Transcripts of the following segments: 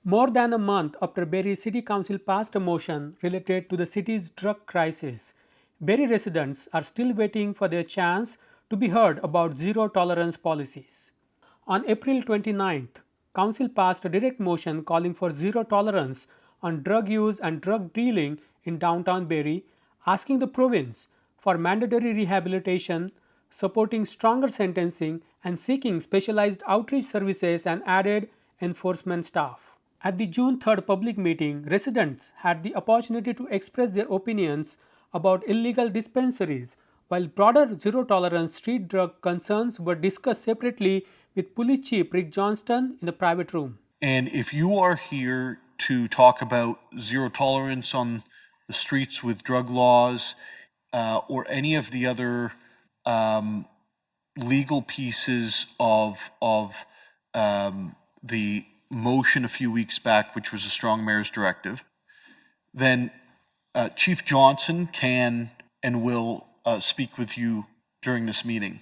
More than a month after Barrie City Council passed a motion related to the city's drug crisis, Barrie residents are still waiting for their chance to be heard about zero tolerance policies. On April 29th, Council passed a direct motion calling for zero tolerance on drug use and drug dealing in downtown Barrie, asking the province for mandatory rehabilitation, supporting stronger sentencing, and seeking specialized outreach services and added enforcement staff. At the June 3rd public meeting, residents had the opportunity to express their opinions about illegal dispensaries, while broader zero tolerance street drug concerns were discussed separately with Police Chief Rich Johnston in a private room. And if you are here to talk about zero tolerance on the streets with drug laws or any of the other legal pieces of the motion a few weeks back, which was a strong mayor's directive, then Chief Johnson can and will speak with you during this meeting.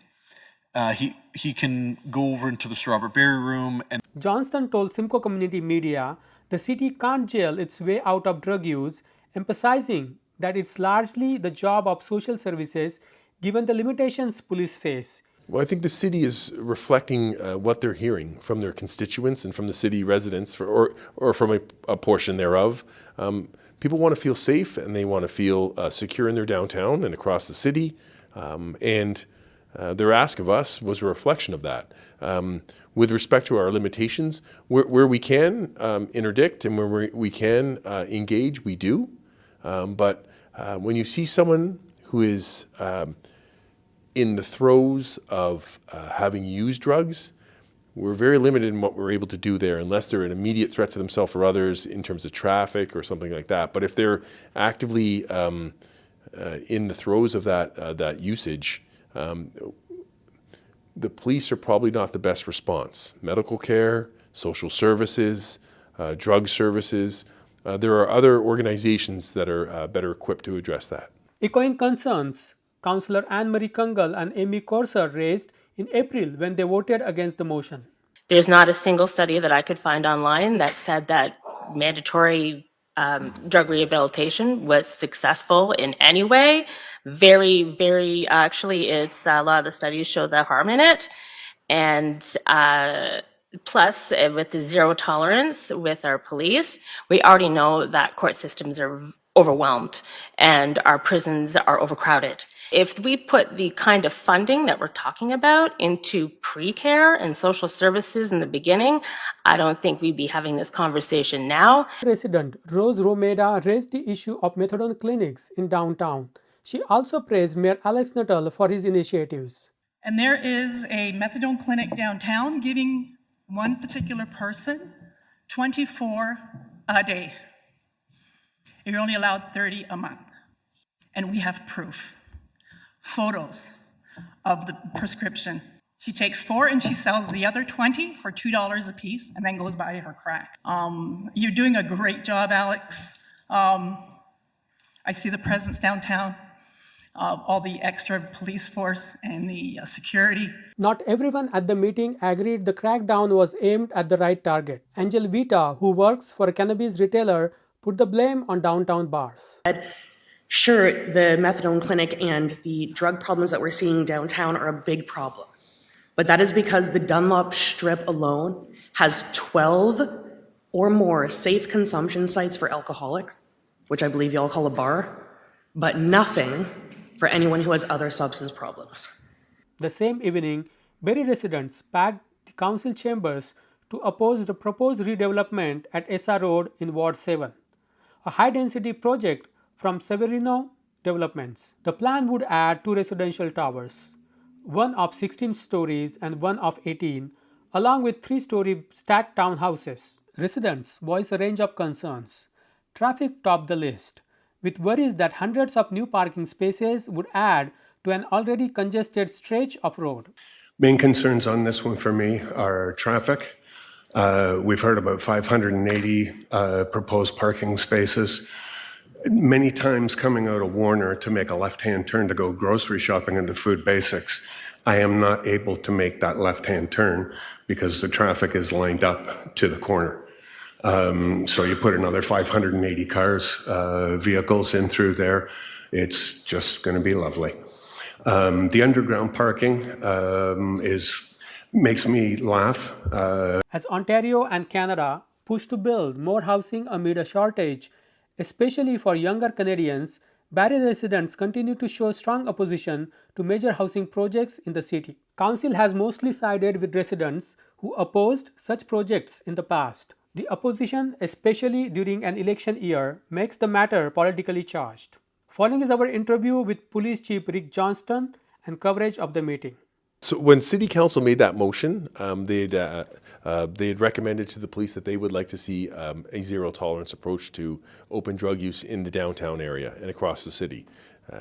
He can go over into the Sir Robert Barrie room and Johnston told Simcoe Community Media the city can't jail its way out of drug use, emphasizing that it's largely the job of social services given the limitations police face. Well, I think the city is reflecting what they're hearing from their constituents and from the city residents, or from a portion thereof. People want to feel safe and they want to feel secure in their downtown and across the city. And their ask of us was a reflection of that. With respect to our limitations, where we can interdict and where we can engage, we do. But when you see someone who is in the throes of having used drugs, we're very limited in what we're able to do there, unless they're an immediate threat to themselves or others in terms of traffic or something like that. But if they're actively in the throes of that usage, the police are probably not the best response. Medical care, social services, drug services. There are other organizations that are better equipped to address that. Echoing concerns Councillor Anne-Marie Kungal and Amy Corser raised in April when they voted against the motion. There's not a single study that I could find online that said that mandatory drug rehabilitation was successful in any way. Very, actually, it's a lot of the studies show the harm in it. And plus, with the zero tolerance with our police, we already know that court systems are overwhelmed and our prisons are overcrowded. If we put the kind of funding that we're talking about into pre-care and social services in the beginning, I don't think we'd be having this conversation now. Resident Rose Romeda raised the issue of methadone clinics in downtown. She also praised Mayor Alex Nuttall for his initiatives. And there is a methadone clinic downtown giving one particular person 24 a day. You're only allowed 30 a month. And we have proof. Photos of the prescription. She takes 4 and she sells the other 20 for $2 a piece and then goes buy her crack. You're doing a great job, Alex. I see the presence downtown, all the extra police force and the security. Not everyone at the meeting agreed the crackdown was aimed at the right target. Angel Vita, who works for a cannabis retailer, put the blame on downtown bars. Sure, the methadone clinic and the drug problems that we're seeing downtown are a big problem. But that is because the Dunlop Strip alone has 12 or more safe consumption sites for alcoholics, which I believe y'all call a bar, but nothing for anyone who has other substance problems. The same evening, Barrie residents packed the council chambers to oppose the proposed redevelopment at SR Road in Ward 7, a high-density project from Severino Developments. The plan would add 2 residential towers, one of 16 stories and one of 18, along with 3-story stacked townhouses. Residents voiced a range of concerns. Traffic topped the list, with worries that hundreds of new parking spaces would add to an already congested stretch of road. Main concerns on this one for me are traffic. We've heard about 580 proposed parking spaces. Many times coming out of Warner to make a left-hand turn to go grocery shopping into Food Basics, I am not able to make that left-hand turn because the traffic is lined up to the corner. So you put another 580 cars, vehicles in through there. It's just going to be lovely. The underground parking makes me laugh. As Ontario and Canada push to build more housing amid a shortage, especially for younger Canadians, Barrie residents continue to show strong opposition to major housing projects in the city. Council has mostly sided with residents who opposed such projects in the past. The opposition, especially during an election year, makes the matter politically charged. Following is our interview with Police Chief Rich Johnston and coverage of the meeting. So when City Council made that motion, they had recommended to the police that they would like to see a zero tolerance approach to open drug use in the downtown area and across the city.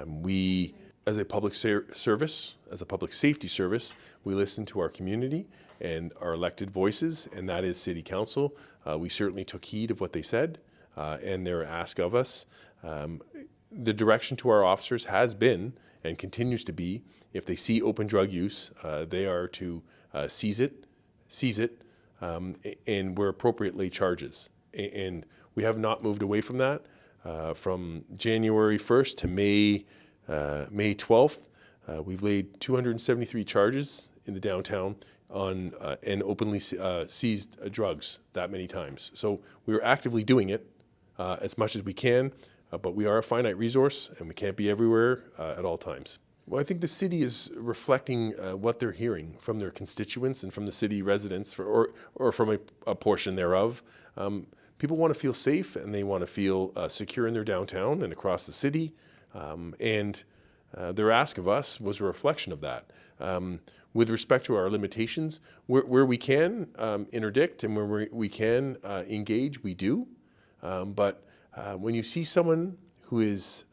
We, as a public service, as a public safety service, we listen to our community and our elected voices, and that is City Council. We certainly took heed of what they said and their ask of us. The direction to our officers has been and continues to be, if they see open drug use, they are to seize it, and where appropriately charges. And we have not moved away from that. From January 1st to May 12th, we've laid 273 charges in the downtown on and openly seized drugs that many times. So we are actively doing it as much as we can. But we are a finite resource, and we can't be everywhere at all times. Well, I think the city is reflecting what they're hearing from their constituents and from the city residents, or from a portion thereof. People want to feel safe, and they want to feel secure in their downtown and across the city. And their ask of us was a reflection of that. With respect to our limitations, where we can interdict and where we can engage, we do. But when you see someone who is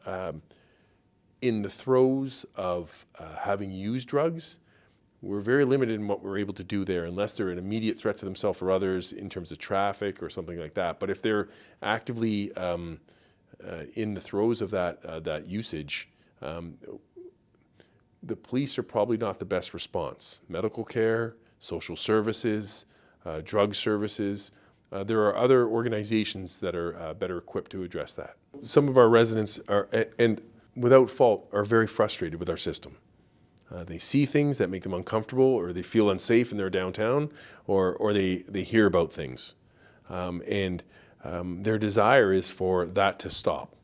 in the throes of having used drugs, we're very limited in what we're able to do there, unless they're an immediate threat to themselves or others in terms of traffic or something like that. But if they're actively in the throes of that usage, the police are probably not the best response. Medical care, social services, drug services. There are other organizations that are better equipped to address that. Some of our residents are, and without fault, are very frustrated with our system. They see things that make them uncomfortable, or they feel unsafe in their downtown, or they hear about things. And their desire is for that to stop.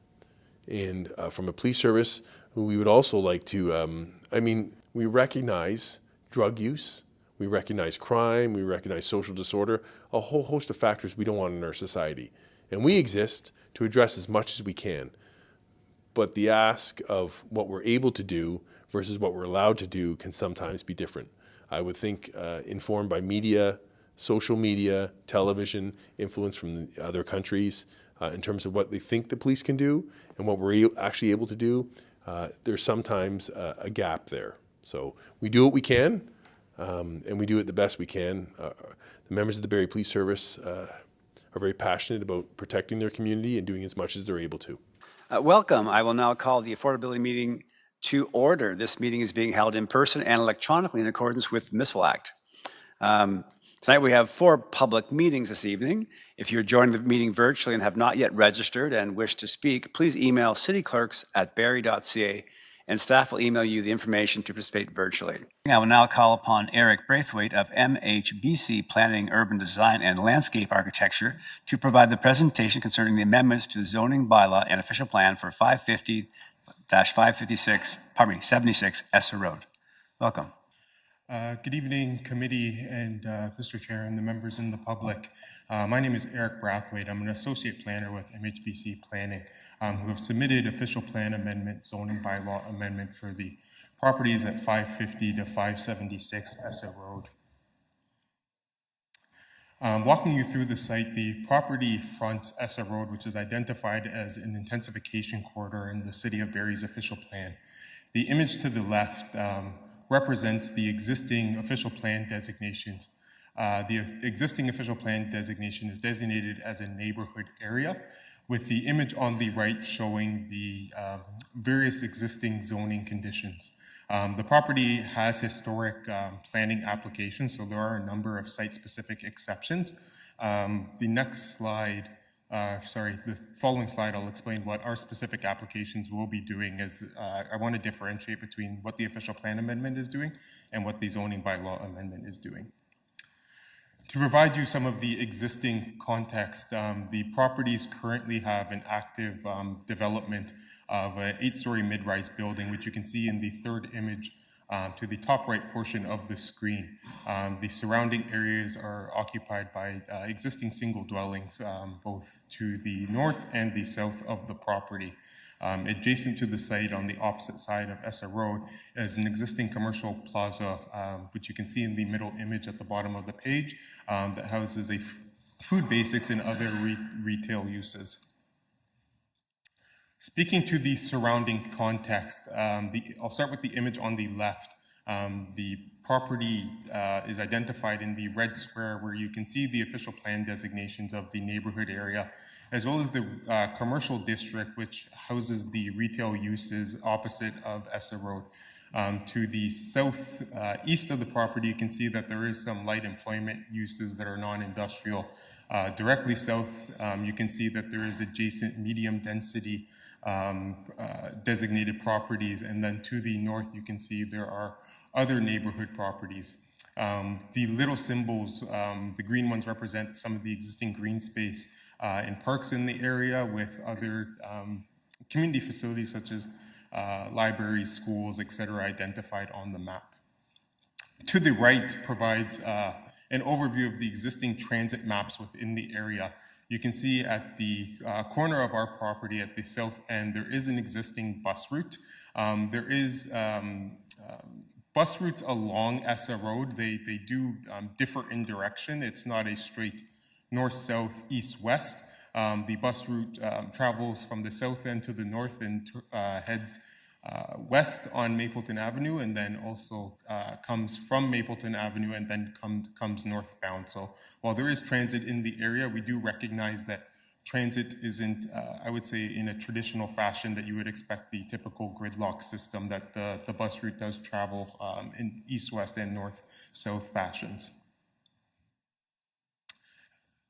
And from a police service, we would also like to, we recognize drug use, we recognize crime, we recognize social disorder, a whole host of factors we don't want in our society. And we exist to address as much as we can. But the ask of what we're able to do versus what we're allowed to do can sometimes be different. I would think informed by media, social media, television, influence from other countries in terms of what they think the police can do and what we're actually able to do, there's sometimes a gap there. So we do what we can, and we do it the best we can. The members of the Barrie Police Service are very passionate about protecting their community and doing as much as they're able to. Welcome. I will now call the affordability meeting to order. This meeting is being held in person and electronically in accordance with the Municipal Act. Tonight we have 4 public meetings this evening. If you're joining the meeting virtually and have not yet registered and wish to speak, please email cityclerks@barrie.ca and staff will email you the information to participate virtually. I will now call upon Eric Braithwaite of MHBC Planning, Urban Design and Landscape Architecture to provide the presentation concerning the amendments to the zoning bylaw and official plan for 550-76 Esser Road. Welcome. Good evening, committee and Mr. Chair and the members in the public. My name is Eric Braithwaite. I'm an associate planner with MHBC Planning who have submitted official plan amendment, zoning bylaw amendment for the properties at 550 to 576 Esser Road. Walking you through the site, the property fronts Esser Road, which is identified as an intensification corridor in the City of Barrie's official plan. The image to the left represents the existing official plan designations. The existing official plan designation is designated as a neighborhood area, with the image on the right showing the various existing zoning conditions. The property has historic planning applications, so there are a number of site-specific exceptions The next slide, the following slide, I'll explain what our specific applications will be doing as I want to differentiate between what the official plan amendment is doing and what the zoning bylaw amendment is doing. To provide you some of the existing context, the properties currently have an active development of an 8-story mid-rise building, which you can see in the third image to the top right portion of the screen. The surrounding areas are occupied by existing single dwellings, both to the north and the south of the property. Adjacent to the site on the opposite side of Essa Road is an existing commercial plaza, which you can see in the middle image at the bottom of the page, that houses a food basics and other retail uses. Speaking to the surrounding context, I'll start with the image on the left. The property is identified in the red square where you can see the official plan designations of the neighborhood area, as well as the commercial district, which houses the retail uses opposite of Essa Road. To the south east of the property, you can see that there is some light employment uses that are non-industrial. Directly south, you can see that there is adjacent medium density designated properties, and then to the north, you can see there are other neighborhood properties. The little symbols, the green ones represent some of the existing green space and parks in the area, with other community facilities such as libraries, schools, etc., identified on the map. To the right provides an overview of the existing transit maps within the area. You can see at the corner of our property at the south end, there is an existing bus route. There is bus routes along Essa Road. They do differ in direction. It's not a straight north-south, east-west. The bus route travels from the south end to the north and heads west on Mapleton Avenue, and then also comes from Mapleton Avenue and then comes northbound. So while there is transit in the area, we do recognize that transit isn't, I would say, in a traditional fashion that you would expect the typical gridlock system that the bus route does travel in east-west and north-south fashions.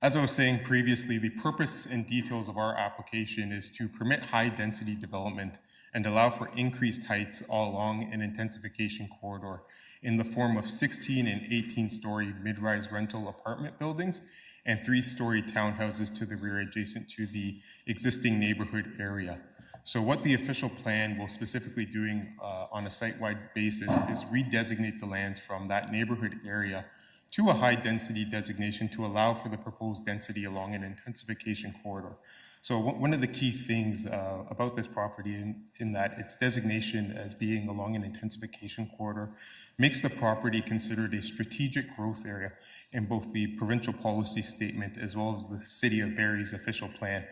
As I was saying previously, the purpose and details of our application is to permit high-density development and allow for increased heights all along an intensification corridor in the form of 16 and 18-story mid-rise rental apartment buildings and 3-story townhouses to the rear adjacent to the existing neighborhood area. So what the official plan will specifically doing on a site-wide basis is redesignate the lands from that neighborhood area to a high-density designation to allow for the proposed density along an intensification corridor. So one of the key things about this property in that its designation as being along an intensification corridor makes the property considered a strategic growth area in both the provincial policy statement as well as the City of Barrie's official plan.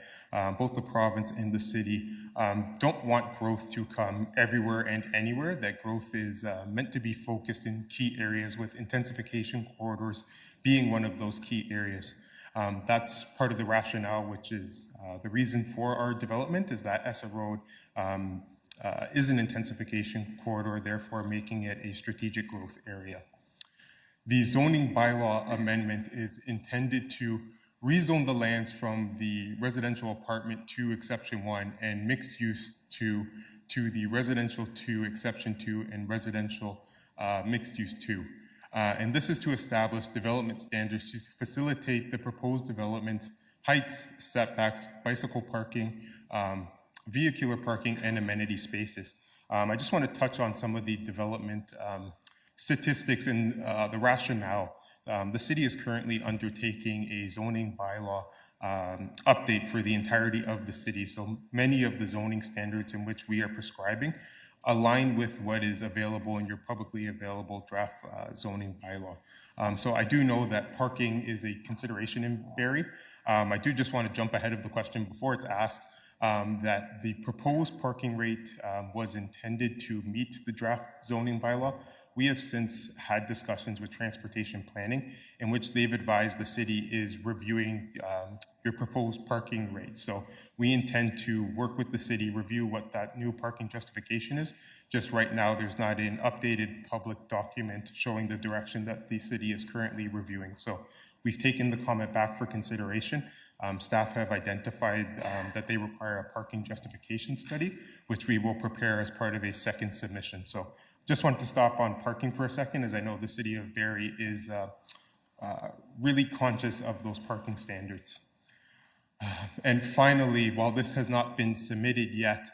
Both the province and the city don't want growth to come everywhere and anywhere. That growth is meant to be focused in key areas, with intensification corridors being one of those key areas. That's part of the rationale, which is the reason for our development, is that Essa Road is an intensification corridor, therefore making it a strategic growth area. The zoning bylaw amendment is intended to rezone the lands from the residential apartment 2 exception 1 and mixed use to the residential 2 exception 2 and residential mixed use 2. And this is to establish development standards to facilitate the proposed development, heights, setbacks, bicycle parking, vehicular parking, and amenity spaces. I just want to touch on some of the development statistics and the rationale. The city is currently undertaking a zoning bylaw update for the entirety of the city. So many of the zoning standards in which we are prescribing align with what is available in your publicly available draft zoning bylaw. So I do know that parking is a consideration in Barrie. I do just want to jump ahead of the question before it's asked, that the proposed parking rate was intended to meet the draft zoning bylaw, we have since had discussions with transportation planning in which they've advised the city is reviewing your proposed parking rates. So we intend to work with the city, review what that new parking justification is. Just right now, there's not an updated public document showing the direction that the city is currently reviewing. So we've taken the comment back for consideration. Staff have identified that they require a parking justification study, which we will prepare as part of a second submission. So just wanted to stop on parking for a second, as I know the city of Barrie is really conscious of those parking standards. And finally, while this has not been submitted yet,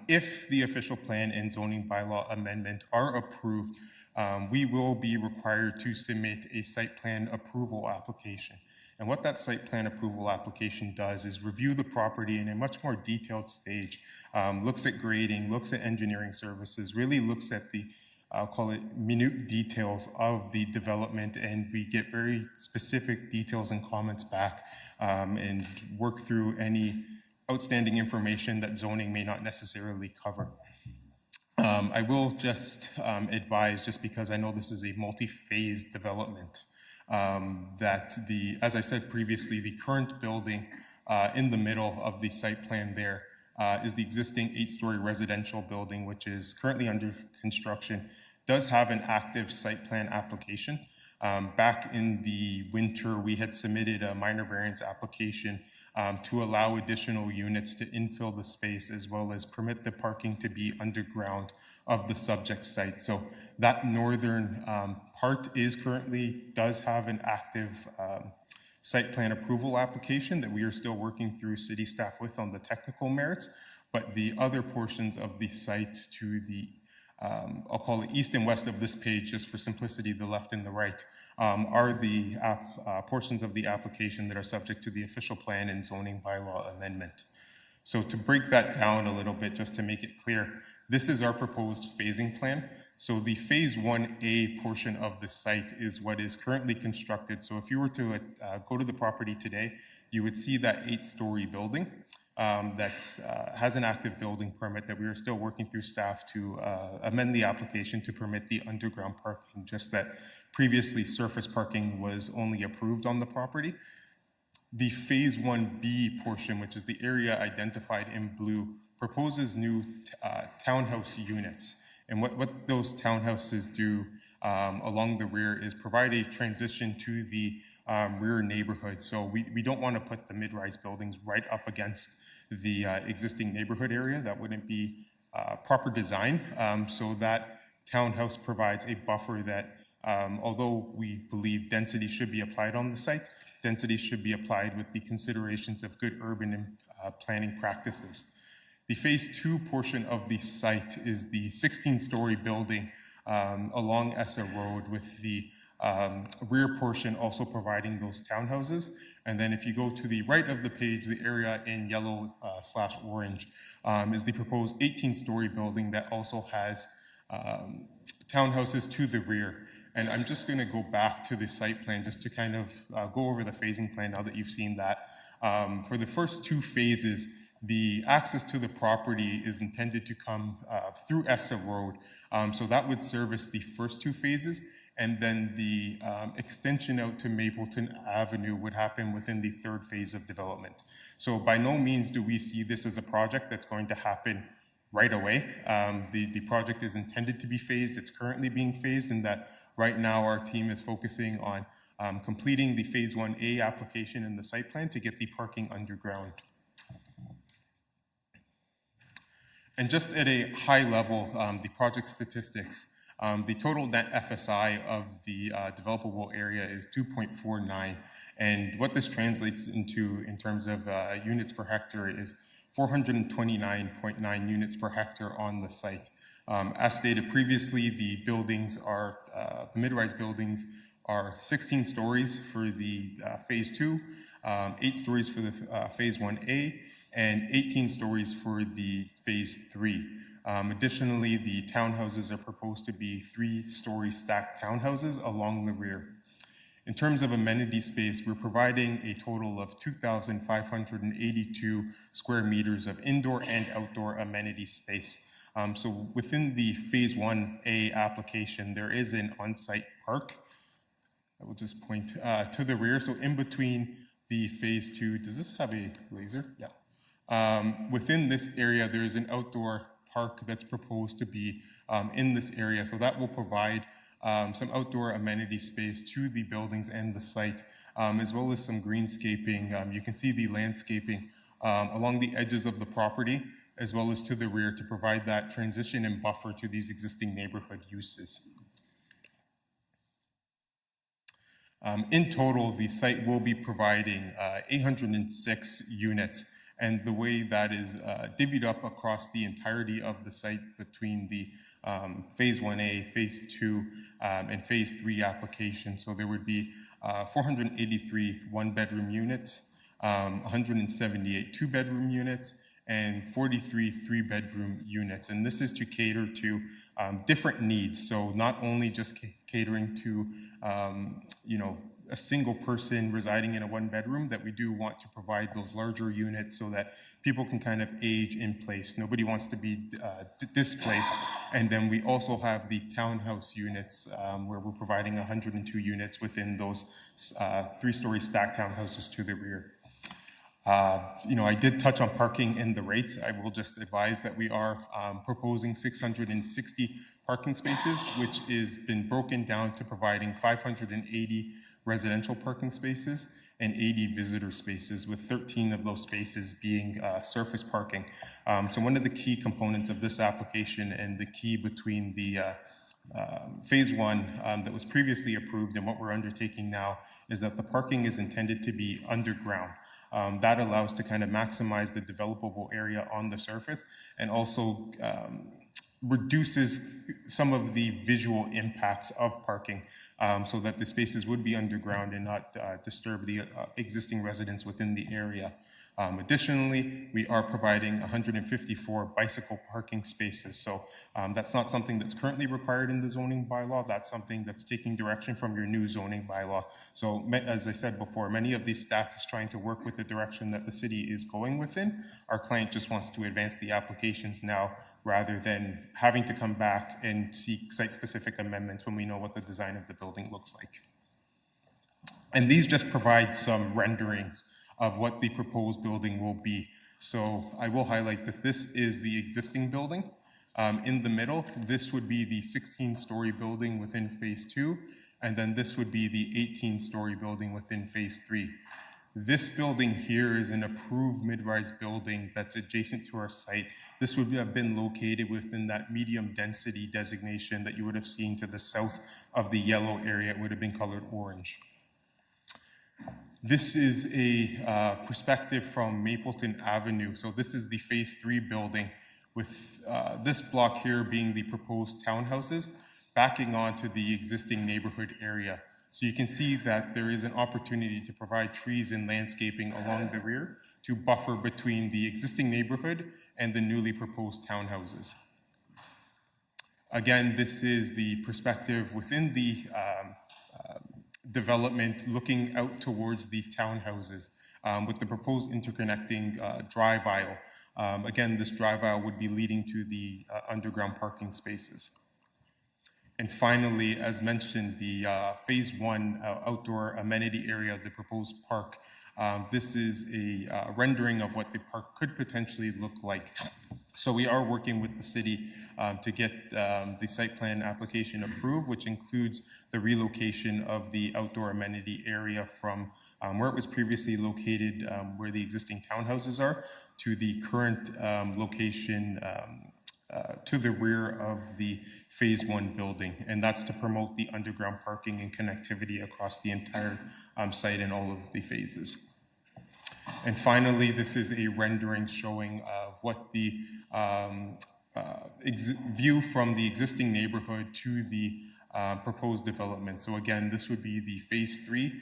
if the official plan and zoning bylaw amendment are approved, we will be required to submit a site plan approval application. And what that site plan approval application does is review the property in a much more detailed stage, looks at grading, looks at engineering services, really looks at the, I'll call it minute details of the development, and we get very specific details and comments back and work through any outstanding information that zoning may not necessarily cover. I will just advise, just because I know this is a multi-phase development, that as I said previously, the current building in the middle of the site plan there is the existing 8-story residential building, which is currently under construction, does have an active site plan application. Back in the winter, we had submitted a minor variance application to allow additional units to infill the space, as well as permit the parking to be underground of the subject site. So that northern part does have an active site plan approval application that we are still working through city staff with on the technical merits, but the other portions of the site to the I'll call it east and west of this page, just for simplicity, the left and the right, are the portions of the application that are subject to the official plan and zoning bylaw amendment. So to break that down a little bit, just to make it clear, this is our proposed phasing plan. So the phase 1A portion of the site is what is currently constructed. So if you were to go to the property today, you would see that 8-story building. That has an active building permit that we are still working through staff to amend the application to permit the underground parking, just that previously surface parking was only approved on the property. The phase 1B portion, which is the area identified in blue, proposes new townhouse units. And what those townhouses do along the rear is provide a transition to the rear neighborhood. So we don't want to put the mid-rise buildings right up against the existing neighborhood area. That wouldn't be proper design. So that townhouse provides a buffer that, although we believe density should be applied on the site, density should be applied with the considerations of good urban and planning practices. The phase 2 portion of the site is the 16-story building along Essa Road, with the rear portion also providing those townhouses. And then if you go to the right of the page, the area in yellow / orange is the proposed 18-story building that also has townhouses to the rear. And I'm just going to go back to the site plan just to kind of go over the phasing plan now that you've seen that. For the first 2 phases, the access to the property is intended to come through Essa Road. So that would service the first 2 phases. And then the extension out to Mapleton Avenue would happen within the 3rd phase of development. So by no means do we see this as a project that's going to happen right away. The project is intended to be phased. It's currently being phased, in that right now our team is focusing on completing the phase 1A application in the site plan to get the parking underground. And just at a high level, the project statistics, the total net FSI of the developable area is 2.49. And what this translates into in terms of units per hectare is 429.9 units per hectare on the site. As stated previously, the buildings are, the mid-rise buildings are 16 stories for the phase 2, 8 stories for the phase 1A, and 18 stories for the phase 3. Additionally, the townhouses are proposed to be 3-story stacked townhouses along the rear. In terms of amenity space, we're providing a total of 2,582 square meters of indoor and outdoor amenity space. So within the Phase 1A application, there is an on-site park. I will just point to the rear. So in between the Phase 2, does this have a laser? Yeah. Within this area, there is an outdoor park that's proposed to be in this area. So that will provide some outdoor amenity space to the buildings and the site, as well as some greenscaping. You can see the landscaping along the edges of the property, as well as to the rear, to provide that transition and buffer to these existing neighborhood uses. In total, the site will be providing 806 units, and the way that is divvied up across the entirety of the site between the Phase 1A, Phase 2, and Phase 3 applications. So there would be 483 one-bedroom units, 178 two-bedroom units, and 43 three-bedroom units. And this is to cater to different needs. So not only just catering to, a single person residing in a one-bedroom, that we do want to provide those larger units so that people can kind of age in place. Nobody wants to be displaced. And then we also have the townhouse units where we're providing 102 units within those three-story stacked townhouses to the rear. I did touch on parking and the rates. I will just advise that we are proposing 660 parking spaces, which has been broken down to providing 580 residential parking spaces and 80 visitor spaces, with 13 of those spaces being surface parking. So one of the key components of this application, and the key between the Phase 1 that was previously approved and what we're undertaking now, is that the parking is intended to be underground. That allows to kind of maximize the developable area on the surface, and also reduces some of the visual impacts of parking, so that the spaces would be underground and not disturb the existing residents within the area. Additionally, we are providing 154 bicycle parking spaces. So that's not something that's currently required in the zoning bylaw. That's something that's taking direction from your new zoning bylaw. So as I said before, many of these stats is trying to work with the direction that the city is going within. Our client just wants to advance the applications now, rather than having to come back and seek site-specific amendments when we know what the design of the building looks like. And these just provide some renderings of what the proposed building will be. So I will highlight that this is the existing building. In the middle, this would be the 16-story building within Phase 2, and then this would be the 18-story building within Phase 3. This building here is an approved mid-rise building that's adjacent to our site. This would have been located within that medium density designation that you would have seen to the south of the yellow area. It would have been colored orange. This is a perspective from Mapleton Avenue. So this is the Phase 3 building, with this block here being the proposed townhouses backing onto the existing neighborhood area. So you can see that there is an opportunity to provide trees and landscaping along the rear to buffer between the existing neighborhood and the newly proposed townhouses. Again, this is the perspective within the development looking out towards the townhouses, with the proposed interconnecting drive aisle. Again, this drive aisle would be leading to the underground parking spaces. And finally, as mentioned, the Phase 1 outdoor amenity area of the proposed park. This is a rendering of what the park could potentially look like. So we are working with the city to get the site plan application approved, which includes the relocation of the outdoor amenity area from where it was previously located, where the existing townhouses are, to the current location to the rear of the Phase 1 building. And that's to promote the underground parking and connectivity across the entire site and all of the phases. And finally, this is a rendering showing of what the view from the existing neighborhood to the proposed development. So again, this would be the Phase 3.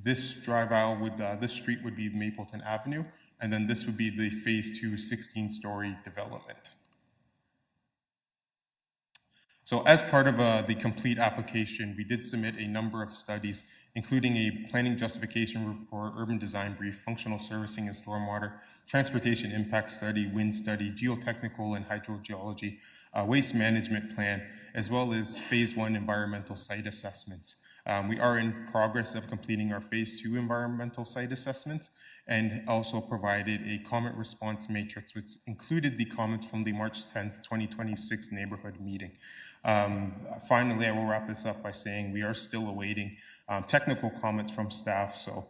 This drive aisle would, this street would be Mapleton Avenue, and then this would be the Phase 2 16-story development. So as part of the complete application, we did submit a number of studies, including a planning justification report, urban design brief, functional servicing and stormwater, transportation impact study, wind study, geotechnical and hydrogeology, waste management plan, as well as phase 1 environmental site assessments. We are in progress of completing our phase 2 environmental site assessments, and also provided a comment response matrix, which included the comments from the March 10th, 2026 neighborhood meeting. Finally, I will wrap this up by saying we are still awaiting technical comments from staff. So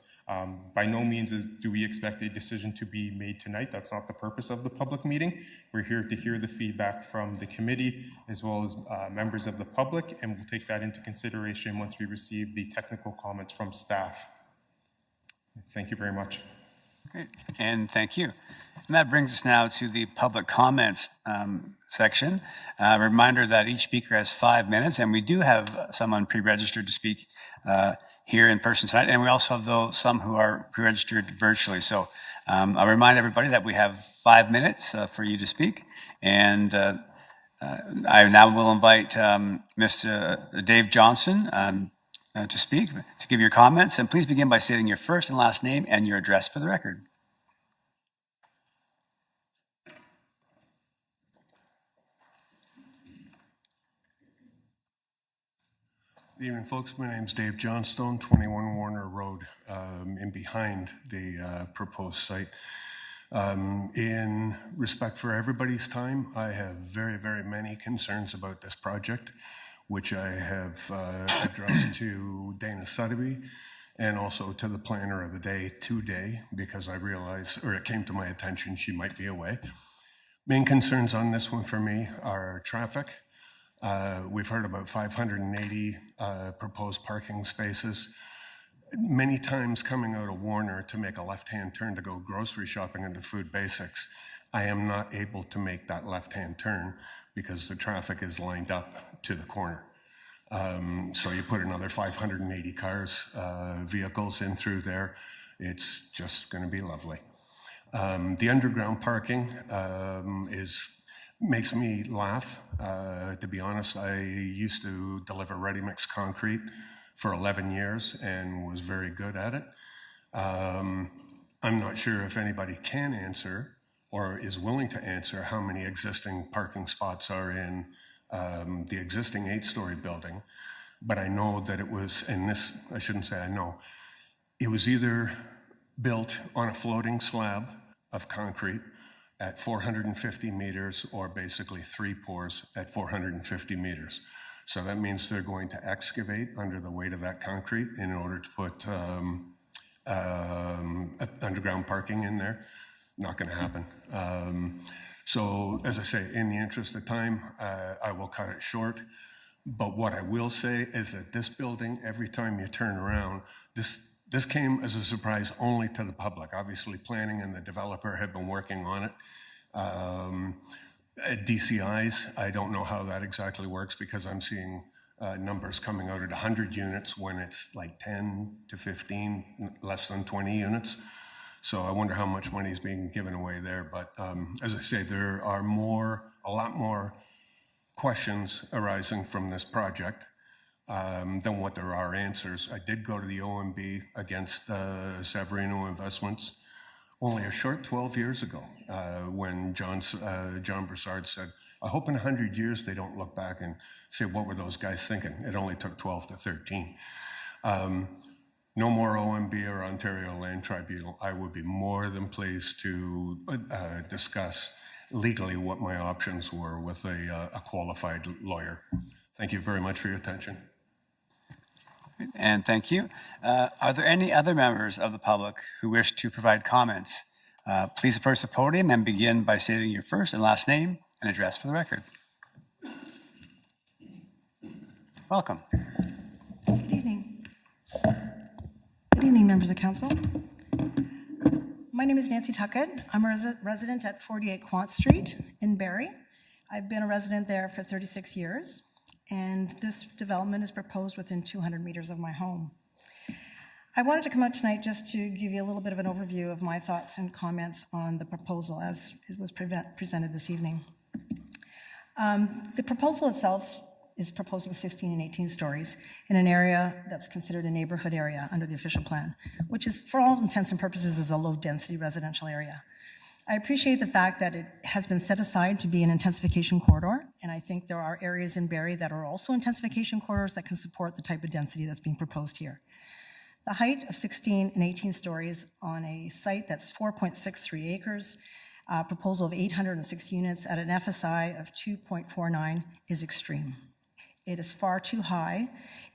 by no means do we expect a decision to be made tonight. That's not the purpose of the public meeting. We're here to hear the feedback from the committee as well as members of the public, and we'll take that into consideration once we receive the technical comments from staff. Thank you very much. Great, and thank you. And that brings us now to the public comments section. A reminder that each speaker has 5 minutes, and we do have someone pre-registered to speak here in person tonight, and we also have some who are pre-registered virtually. So I'll remind everybody that we have 5 minutes for you to speak, and I now will invite Mr. Dave Johnston to speak, to give your comments, and please begin by stating your first and last name and your address for the record. Good evening, folks. My name's Dave Johnstone, 21 Warner Road, in behind the proposed site. In respect for everybody's time, I have very, very many concerns about this project, which I have addressed to Dana Sutterby and also to the planner of the day today, because I realized, or it came to my attention, she might be away. Main concerns on this one for me are traffic. We've heard about 580 proposed parking spaces. Many times coming out of Warner to make a left-hand turn to go grocery shopping into Food Basics, I am not able to make that left-hand turn because the traffic is lined up to the corner. So you put another 580 cars, vehicles in through there, it's just going to be lovely. The underground parking makes me laugh. To be honest, I used to deliver ready-mix concrete for 11 years and was very good at it. I'm not sure if anybody can answer or is willing to answer how many existing parking spots are in the existing 8-story building, but I know that it was, and this, I shouldn't say I know, it was either built on a floating slab of concrete at 450 meters or basically 3 pours at 450 meters. So that means they're going to excavate under the weight of that concrete in order to put underground parking in there. Not going to happen. So as I say, in the interest of time, I will cut it short. But what I will say is that this building, every time you turn around, this came as a surprise only to the public. Obviously, planning and the developer have been working on it. DCIs, I don't know how that exactly works because I'm seeing numbers coming out at 100 units when it's like 10 to 15, less than 20 units. So I wonder how much money is being given away there. But as I say, there are a lot more questions arising from this project than what there are answers. I did go to the OMB against Severino Investments only a short 12 years ago when John Broussard said, I hope in 100 years they don't look back and say, what were those guys thinking? It only took 12 to 13. No more OMB or Ontario Land Tribunal. I would be more than pleased to discuss legally what my options were with a qualified lawyer. Thank you very much for your attention. And thank you. Are there any other members of the public who wish to provide comments? Please approach the podium and begin by stating your first and last name and address for the record. Welcome. Good evening. Good evening, members of council. My name is Nancy Tuckett. I'm a resident at 48 Quant Street in Barrie. I've been a resident there for 36 years, and this development is proposed within 200 meters of my home. I wanted to come out tonight just to give you a little bit of an overview of my thoughts and comments on the proposal as it was presented this evening. The proposal itself is proposing 16 and 18 stories in an area that's considered a neighborhood area under the official plan, which is, for all intents and purposes, is a low-density residential area. I appreciate the fact that it has been set aside to be an intensification corridor, and I think there are areas in Barrie that are also intensification corridors that can support the type of density that's being proposed here. The height of 16 and 18 stories on a site that's 4.63 acres, proposal of 806 units at an FSI of 2.49 is extreme. It is far too high.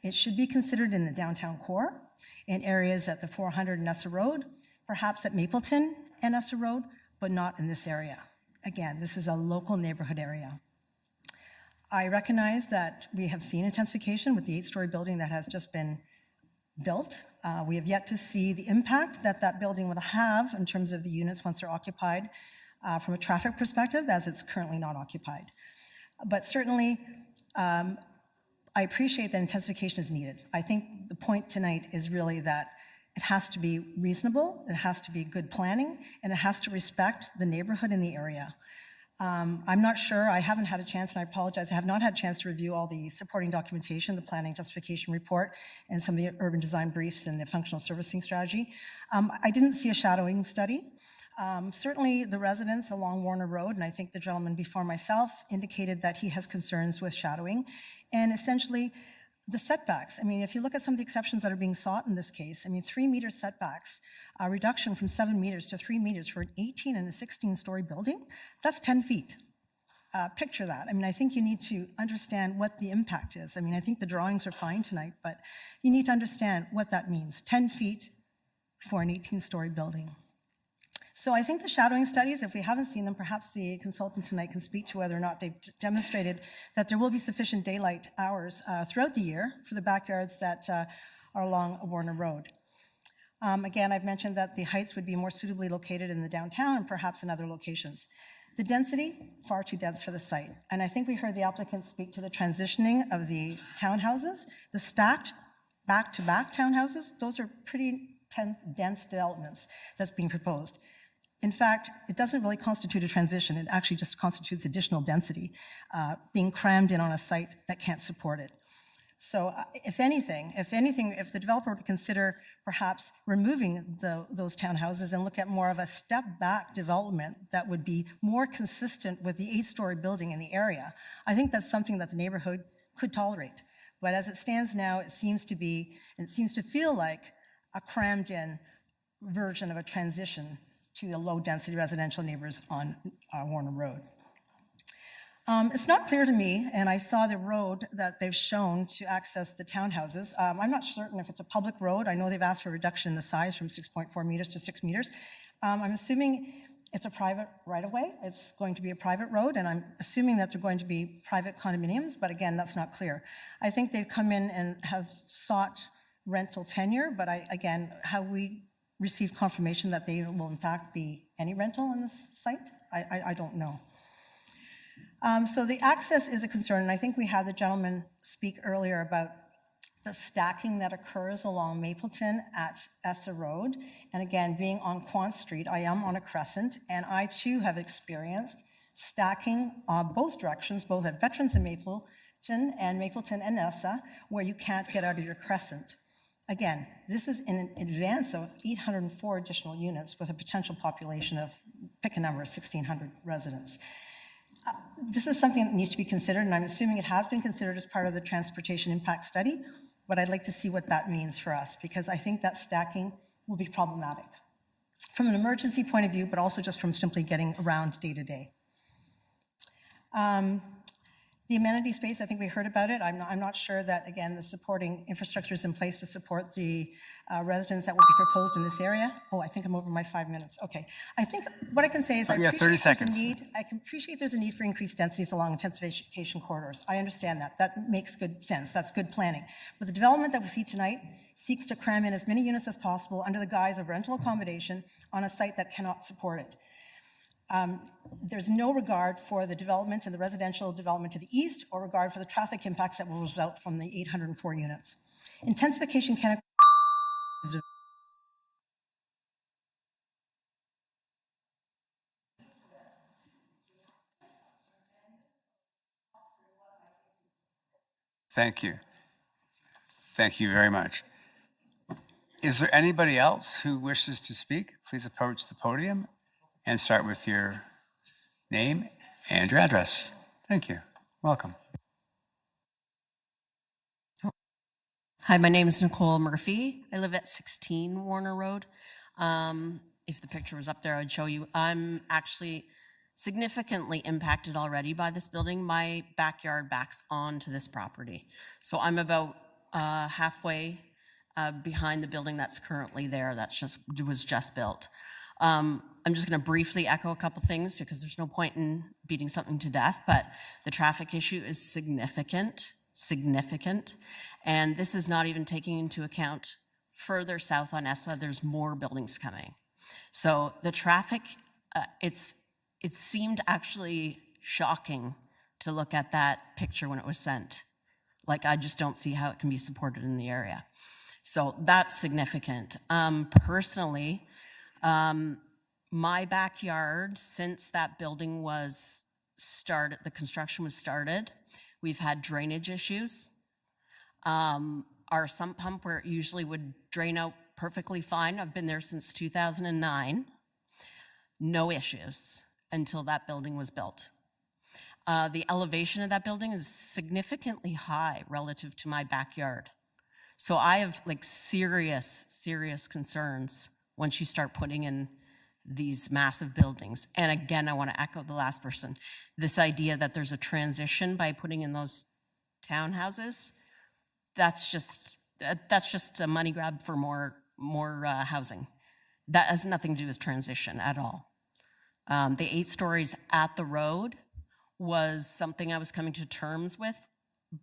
It should be considered in the downtown core, in areas at the 400 Nessa Road, perhaps at Mapleton and Nessa Road, but not in this area. Again, this is a local neighborhood area. I recognize that we have seen intensification with the 8-story building that has just been built. We have yet to see the impact that that building would have in terms of the units once they're occupied from a traffic perspective, as it's currently not occupied. But certainly, I appreciate that intensification is needed. I think the point tonight is really that it has to be reasonable, it has to be good planning, and it has to respect the neighborhood in the area. I'm not sure, I haven't had a chance, and I apologize, I have not had a chance to review all the supporting documentation, the planning justification report, and some of the urban design briefs and the functional servicing strategy. I didn't see a shadowing study. Certainly the residents along Warner Road, and I think the gentleman before myself indicated that he has concerns with shadowing, and essentially the setbacks. I mean, if you look at some of the exceptions that are being sought in this case, I mean, 3-meter setbacks, a reduction from 7 meters to 3 meters for an 18 and a 16-story building, that's 10 feet. Picture that. I mean, I think you need to understand what the impact is. I mean, I think the drawings are fine tonight, but you need to understand what that means, 10 feet for an 18-story building. So I think the shadowing studies, if we haven't seen them, perhaps the consultant tonight can speak to whether or not they've demonstrated that there will be sufficient daylight hours throughout the year for the backyards that are along Warner Road. Again, I've mentioned that the heights would be more suitably located in the downtown and perhaps in other locations. The density, far too dense for the site. And I think we heard the applicant speak to the transitioning of the townhouses. The stacked back-to-back townhouses, those are pretty dense developments that's being proposed. In fact, it doesn't really constitute a transition. It actually just constitutes additional density being crammed in on a site that can't support it. So if anything, if the developer were to consider perhaps removing those townhouses and look at more of a step-back development that would be more consistent with the 8-story building in the area, I think that's something that the neighborhood could tolerate. But as it stands now, it seems to feel like a crammed-in version of a transition to the low-density residential neighbors on Warner Road. It's not clear to me, and I saw the road that they've shown to access the townhouses. I'm not certain if it's a public road. I know they've asked for a reduction in the size from 6.4 meters to 6 meters. I'm assuming it's a private right-of-way. It's going to be a private road, and I'm assuming that they're going to be private condominiums, but again, that's not clear. I think they've come in and have sought rental tenure, but have we received confirmation that they will in fact be any rental on this site? I don't know. So the access is a concern, and I think we had the gentleman speak earlier about the stacking that occurs along Mapleton at Essa Road. And again, being on Quant Street, I am on a crescent, and I too have experienced stacking both directions, both at Veterans and Mapleton and Essa, where you can't get out of your crescent. Again, this is in advance of 804 additional units with a potential population of, pick a number, 1,600 residents. This is something that needs to be considered, and I'm assuming it has been considered as part of the transportation impact study, but I'd like to see what that means for us, because I think that stacking will be problematic from an emergency point of view, but also just from simply getting around day to day. The amenity space, I think we heard about it. I'm not sure that, again, the supporting infrastructure is in place to support the residents that will be proposed in this area. Oh, I think I'm over my 5 minutes. Okay. I think what I can say is I appreciate there's a need for increased densities along intensification corridors. I understand that. That makes good sense. That's good planning. But the development that we see tonight seeks to cram in as many units as possible under the guise of rental accommodation on a site that cannot support it. There's no regard for the development and the residential development to the east, or regard for the traffic impacts that will result from the 804 units. Intensification can occur. Thank you. Thank you very much. Is there anybody else who wishes to speak? Please approach the podium and start with your name and your address. Thank you. Welcome. Hi, my name is Nicole Murphy. I live at 16 Warner Road. If the picture was up there, I'd show you. I'm actually significantly impacted already by this building. My backyard backs onto this property. So I'm about halfway behind the building that's currently there that was just built. I'm just going to briefly echo a couple things because there's no point in beating something to death, but the traffic issue is significant, and this is not even taking into account further south on ESSA, there's more buildings coming. So the traffic, it seemed actually shocking to look at that picture when it was sent. Like, I just don't see how it can be supported in the area. So that's significant. Personally, my backyard, since that building was started, the construction was started, we've had drainage issues. Our sump pump, where it usually would drain out perfectly fine, I've been there since 2009. No issues until that building was built. The elevation of that building is significantly high relative to my backyard. So I have like serious concerns once you start putting in these massive buildings. And again, I want to echo the last person. This idea that there's a transition by putting in those townhouses, that's just a money grab for more housing. That has nothing to do with transition at all. The 8 stories at the road was something I was coming to terms with,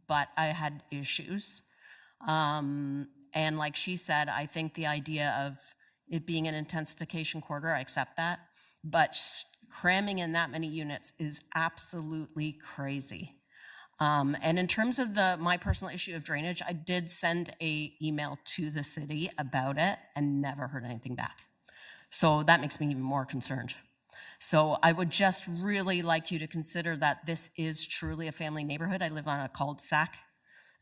but I had issues. And like she said, I think the idea of it being an intensification corridor, I accept that, but cramming in that many units is absolutely crazy. And in terms of my personal issue of drainage, I did send an email to the city about it and never heard anything back. So that makes me even more concerned. So I would just really like you to consider that this is truly a family neighborhood. I live on a cul-de-sac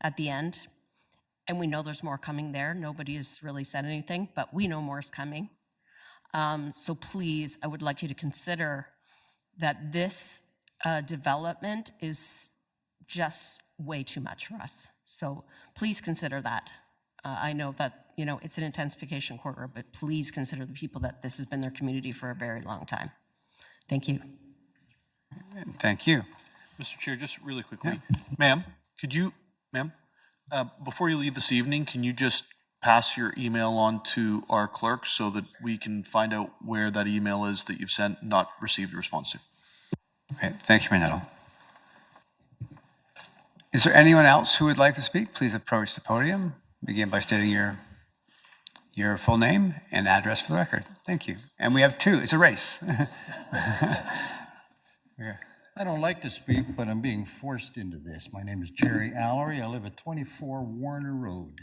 at the end, and we know there's more coming there. Nobody has really said anything, but we know more is coming. So please, I would like you to consider that this development is just way too much for us. So please consider that. I know that, it's an intensification corridor, but please consider the people that this has been their community for a very long time. Thank you. Thank you. Mr. Chair, just really quickly, ma'am, before you leave this evening, can you just pass your email on to our clerk so that we can find out where that email is that you've sent, not received a response to? Okay, thank you, Manetto. Is there anyone else who would like to speak? Please approach the podium. Begin by stating your full name and address for the record. Thank you. And we have 2. It's a race. I don't like to speak, but I'm being forced into this. My name is Jerry Allery. I live at 24 Warner Road.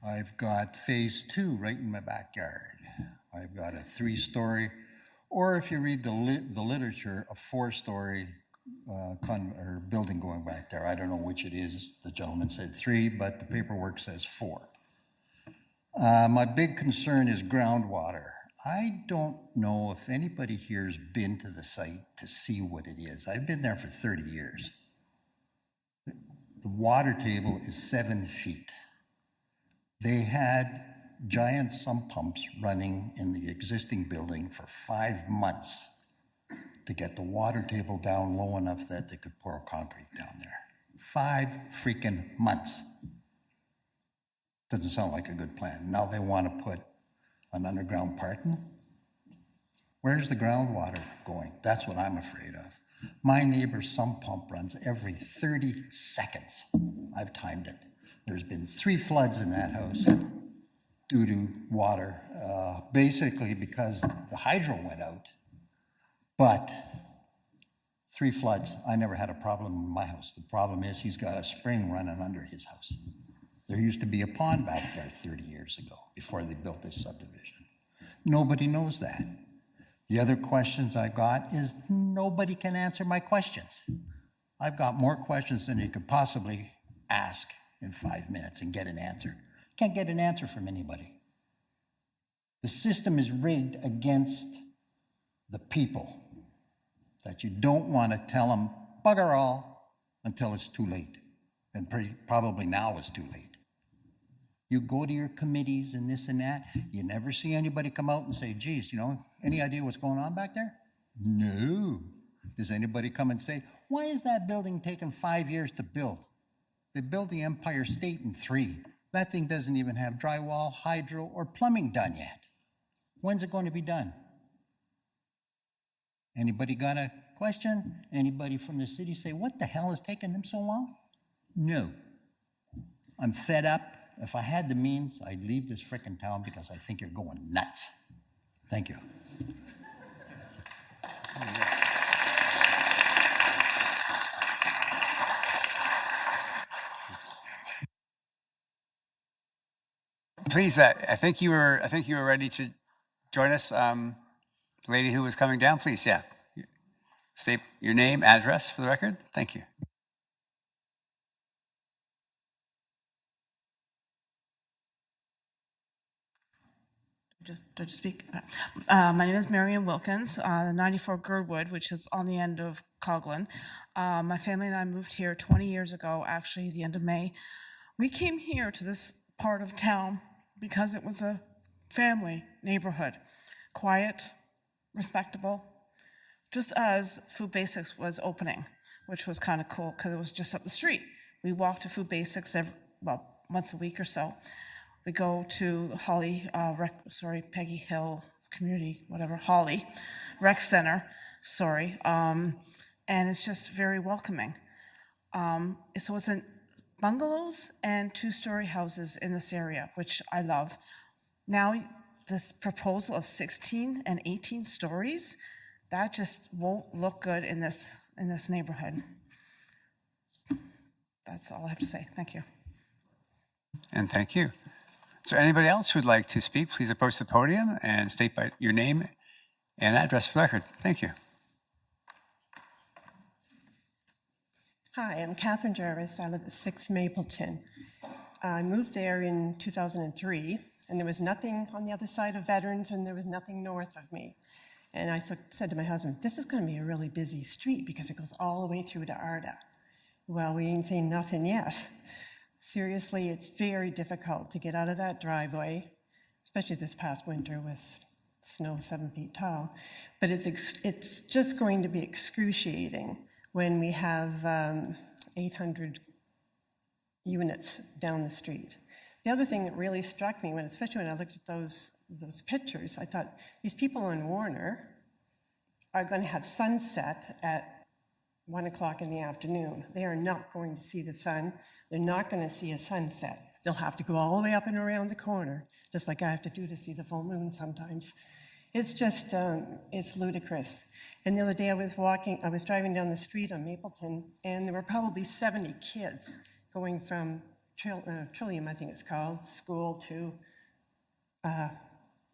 I've got phase 2 right in my backyard. I've got a 3-story, or if you read the literature, a 4-story building going back there. I don't know which it is. The gentleman said 3, but the paperwork says 4. My big concern is groundwater. I don't know if anybody here has been to the site to see what it is. I've been there for 30 years. The water table is 7 feet. They had giant sump pumps running in the existing building for 5 months to get the water table down low enough that they could pour concrete down there. 5 freaking months. Doesn't sound like a good plan. Now they want to put an underground parking. Where's the groundwater going? That's what I'm afraid of. My neighbor's sump pump runs every 30 seconds. I've timed it. There's been 3 floods in that house due to water, basically because the hydro went out. But 3 floods, I never had a problem in my house. The problem is he's got a spring running under his house. There used to be a pond back there 30 years ago before they built this subdivision. Nobody knows that. The other questions I got is nobody can answer my questions. I've got more questions than you could possibly ask in 5 minutes and get an answer. Can't get an answer from anybody. The system is rigged against the people, that you don't want to tell them bugger all until it's too late. And probably now is too late. You go to your committees and this and that, you never see anybody come out and say, geez, any idea what's going on back there? No. Does anybody come and say, why is that building taking 5 years to build? They built the Empire State in 3. That thing doesn't even have drywall, hydro, or plumbing done yet. When's it going to be done? Anybody got a question? Anybody from the city say, what the hell is taking them so long? No. I'm fed up. If I had the means, I'd leave this frickin' town because I think you're going nuts. Thank you. Please, I think you were ready to join us. The lady who was coming down, please, yeah. State your name, address for the record. Thank you. To speak. My name is Marion Wilkins, 94 Girdwood, which is on the end of Coghlan. My family and I moved here 20 years ago, actually the end of May. We came here to this part of town because it was a family neighborhood, quiet, respectable, just as Food Basics was opening, which was kind of cool because it was just up the street. We walked to Food Basics once a week or so. We go to Peggy Hill Community, Holly Rec Center, and it's just very welcoming. So it's in bungalows and 2-story houses in this area, which I love. Now, this proposal of 16 and 18 stories, that just won't look good in this neighborhood. That's all I have to say. Thank you. And thank you. Is there anybody else who would like to speak? Please approach the podium and state by your name and address for the record. Thank you. Hi, I'm Catherine Jarvis. I live at 6 Mapleton. I moved there in 2003, and there was nothing on the other side of Veterans, and there was nothing north of me. And I said to my husband, this is going to be a really busy street because it goes all the way through to Arda. Well, we ain't seen nothing yet. Seriously, it's very difficult to get out of that driveway, especially this past winter with snow 7 feet tall. But it's just going to be excruciating when we have 800 units down the street. The other thing that really struck me, especially when I looked at those pictures, I thought these people on Warner are going to have sunset at 1 o'clock in the afternoon. They are not going to see the sun. They're not going to see a sunset. They'll have to go all the way up and around the corner, just like I have to do to see the full moon sometimes. It's just, it's ludicrous. And the other day I was driving down the street on Mapleton, and there were probably 70 kids going from Trillium, I think it's called, school to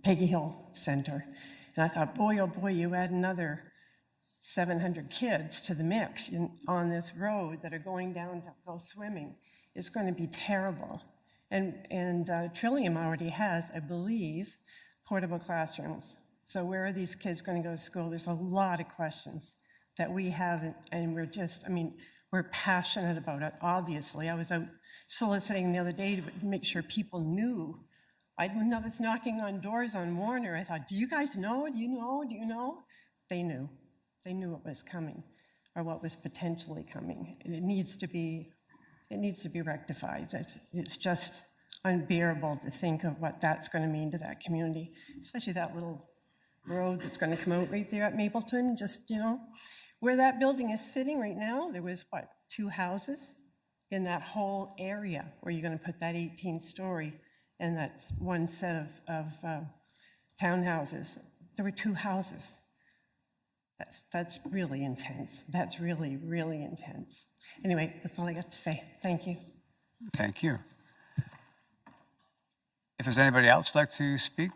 Peggy Hill Center. And I thought, boy, oh boy, you add another 700 kids to the mix on this road that are going down to go swimming. It's going to be terrible. And Trillium already has, I believe, portable classrooms. So where are these kids going to go to school? There's a lot of questions that we have, and we're passionate about it, obviously. I was out soliciting the other day to make sure people knew. When I was knocking on doors on Warner, I thought, do you guys know? Do you know? Do you know? They knew. They knew what was coming, or what was potentially coming. And it needs to be rectified. It's just unbearable to think of what that's going to mean to that community, especially that little road that's going to come out right there at Mapleton. Just, where that building is sitting right now, there was, 2 houses in that whole area where you're going to put that 18-story and that's one set of townhouses. There were 2 houses. That's really intense. That's really, really intense. Anyway, that's all I got to say. Thank you. Thank you. If there's anybody else who'd like to speak,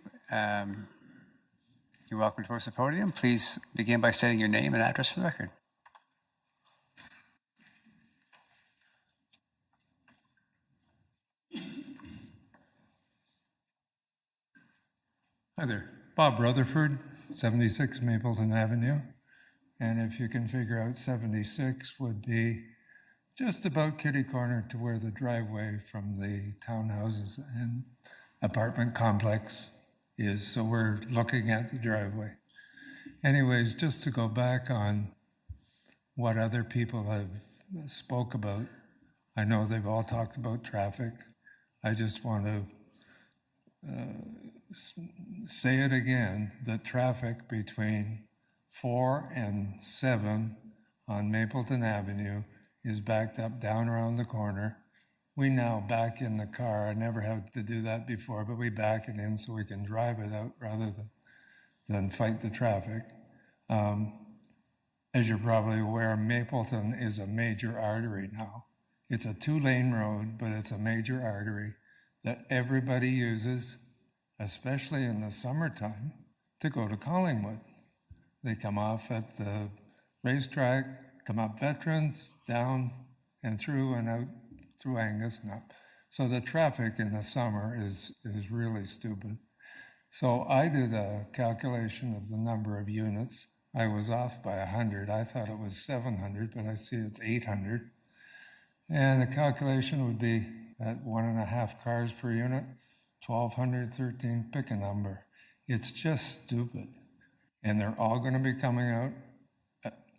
you're welcome to approach the podium. Please begin by stating your name and address for the record. Hi there, Bob Rutherford, 76 Mapleton Avenue. And if you can figure out 76 would be just about kitty corner to where the driveway from the townhouses and apartment complex is. So we're looking at the driveway. Anyways, just to go back on what other people have spoke about, I know they've all talked about traffic. I just want to say it again, the traffic between 4 and 7 on Mapleton Avenue is backed up down around the corner. We now back in the car. I never had to do that before, but we back it in so we can drive it out rather than fight the traffic. As you're probably aware, Mapleton is a major artery now. It's a 2-lane road, but it's a major artery that everybody uses, especially in the summertime, to go to Collingwood. They come off at the racetrack, come up Veterans, down and through and out through Angus and up. So the traffic in the summer is really stupid. So I did a calculation of the number of units. I was off by 100. I thought it was 700, but I see it's 800. And the calculation would be at 1.5 cars per unit, 1,200, 13, pick a number. It's just stupid. And they're all going to be coming out,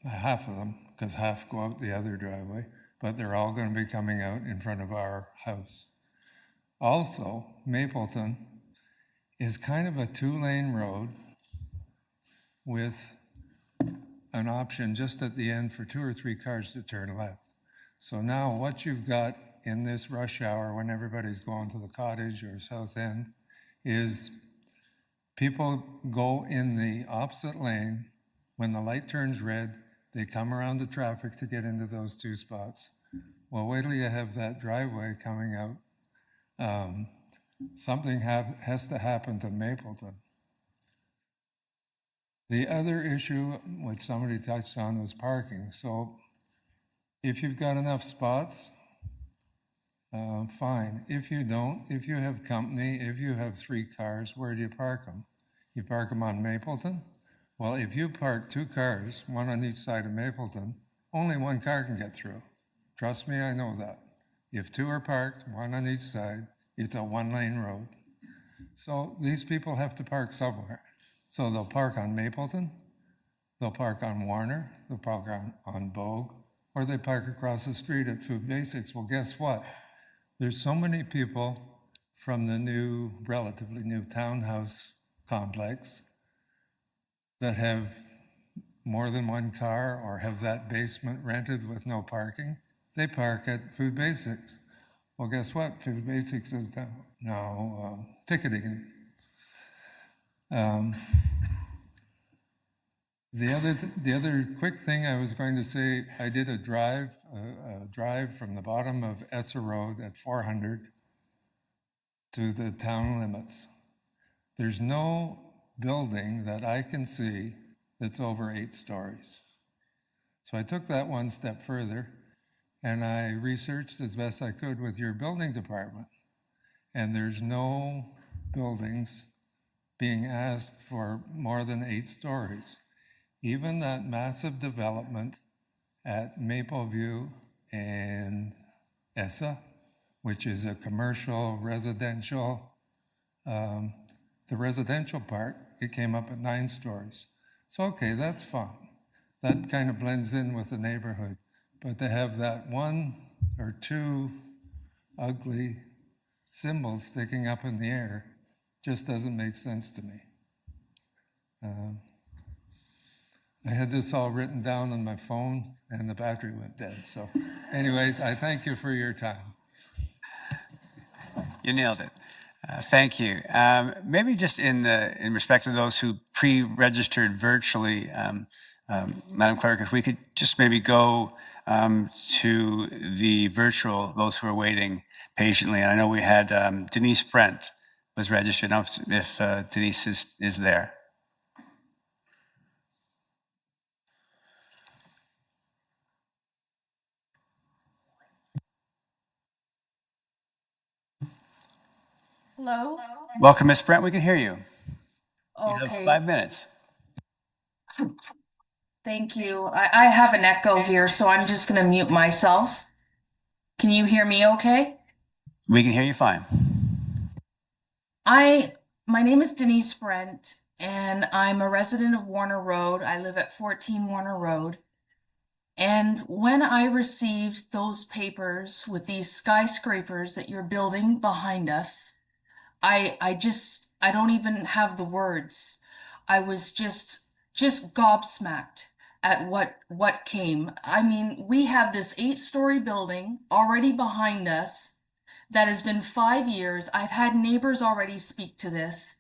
half of them, because half go out the other driveway, but they're all going to be coming out in front of our house. Also, Mapleton is kind of a 2-lane road with an option just at the end for 2 or 3 cars to turn left. So now what you've got in this rush hour when everybody's going to the cottage or South End is people go in the opposite lane. When the light turns red, they come around the traffic to get into those 2 spots. Well, wait till you have that driveway coming out. Something has to happen to Mapleton. The other issue, which somebody touched on, was parking. So if you've got enough spots, fine. If you don't, if you have company, if you have 3 cars, where do you park them? You park them on Mapleton? Well, if you park 2 cars, one on each side of Mapleton, only 1 car can get through. Trust me, I know that. If 2 are parked, 1 on each side, it's a 1-lane road. So these people have to park somewhere. So they'll park on Mapleton, they'll park on Warner, they'll park on Bogue, or they park across the street at Food Basics. Well, guess what? There's so many people from the relatively new townhouse complex that have more than 1 car or have that basement rented with no parking. They park at Food Basics. Well, guess what? Food Basics is now ticketing. The other quick thing I was going to say, I did a drive from the bottom of Esser Road at 400 to the town limits. There's no building that I can see that's over 8 stories. So I took that one step further and I researched as best I could with your building department. And there's no buildings being asked for more than 8 stories. Even that massive development at Mapleview and Essa, which is a commercial, residential, the residential part, it came up at 9 stories. So, okay, that's fine. That kind of blends in with the neighborhood. But to have that 1 or 2 ugly symbols sticking up in the air just doesn't make sense to me. I had this all written down on my phone and the battery went dead. So anyways, I thank you for your time. You nailed it. Thank you. Maybe just in respect to those who pre-registered virtually, Madam Clerk, if we could just maybe go to the virtual, those who are waiting patiently. And I know we had Denise Brent was registered. I don't know if Denise is there. Hello? Welcome, Ms. Brent. We can hear you. You have Okay, 5 minutes. thank you. I have an echo here, so I'm just gonna mute myself. Can you hear me okay? We can hear you fine. My name is Denise Brent, and I'm a resident of Warner Road. I live at 14 Warner Road. And when I received those papers with these skyscrapers that you're building behind us, I don't even have the words. I was just gobsmacked at what came. I mean, we have this 8-story building already behind us that has been 5 years. I've had neighbors already speak to this.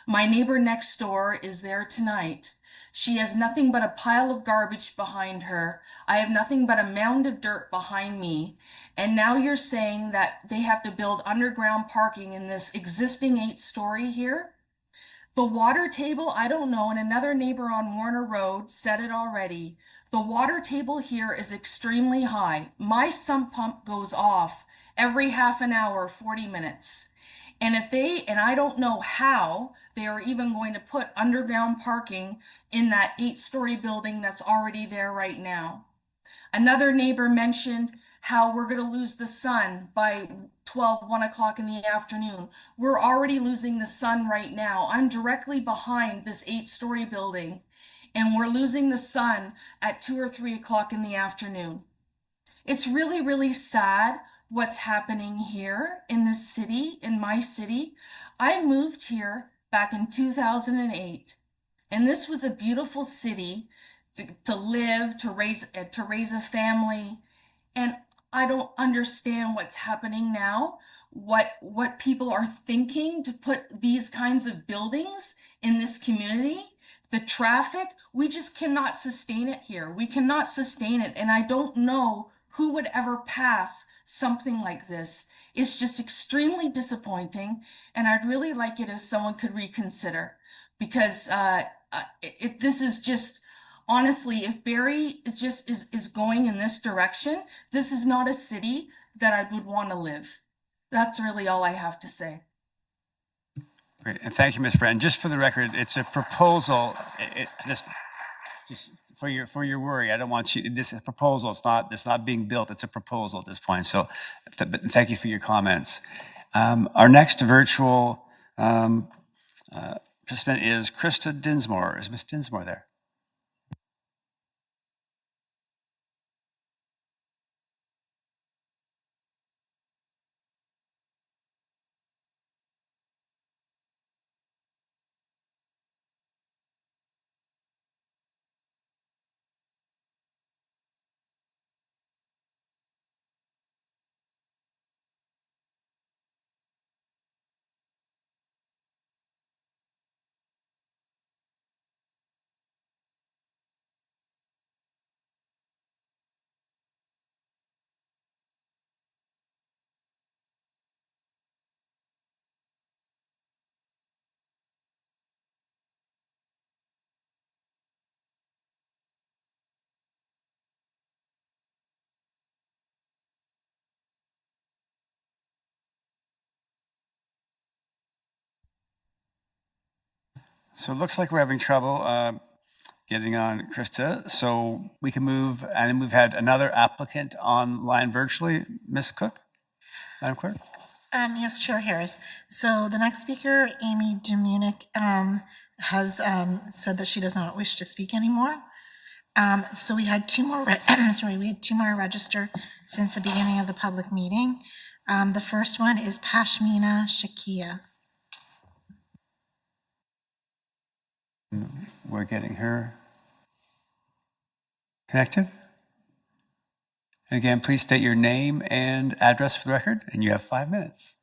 My neighbor next door is there tonight. She has nothing but a pile of garbage behind her. I have nothing but a mound of dirt behind me. And now you're saying that they have to build underground parking in this existing 8-story here? The water table, I don't know, and another neighbor on Warner Road said it already. The water table here is extremely high. My sump pump goes off every half an hour, 40 minutes. And and I don't know how they are even going to put underground parking in that 8-story building that's already there right now. Another neighbor mentioned how we're going to lose the sun by 1 o'clock in the afternoon. We're already losing the sun right now. I'm directly behind this 8-story building, and we're losing the sun at 2 or 3 o'clock in the afternoon. It's really, really sad what's happening here in this city, in my city. I moved here back in 2008, and this was a beautiful city to live, to raise a family. And I don't understand what's happening now, what people are thinking to put these kinds of buildings in this community. The traffic, we just cannot sustain it here. We cannot sustain it. And I don't know who would ever pass something like this. It's just extremely disappointing. And I'd really like it if someone could reconsider, because this is just, honestly, if Barrie just is going in this direction, this is not a city that I would want to live. That's really all I have to say. Great, and thank you, Ms. Brent. Just for the record, it's a proposal. Just for your worry, I don't want you. This is a proposal. It's not being built. It's a proposal at this point. So, but thank you for your comments. Our next virtual participant is Krista Dinsmore. Is Ms. Dinsmore there? So it looks like we're having trouble getting on Krista. So we can move, and then we've had another applicant online virtually. Ms. Cook, Madam Clerk. Yes, Chair Harris. So the next speaker, Amy Demunick, has said that she does not wish to speak anymore. So we had two more. We had two more registered since the beginning of the public meeting. The first one is Pashmina Shakia. We're getting her connected. Again, please state your name and address for the record, and you have 5 minutes.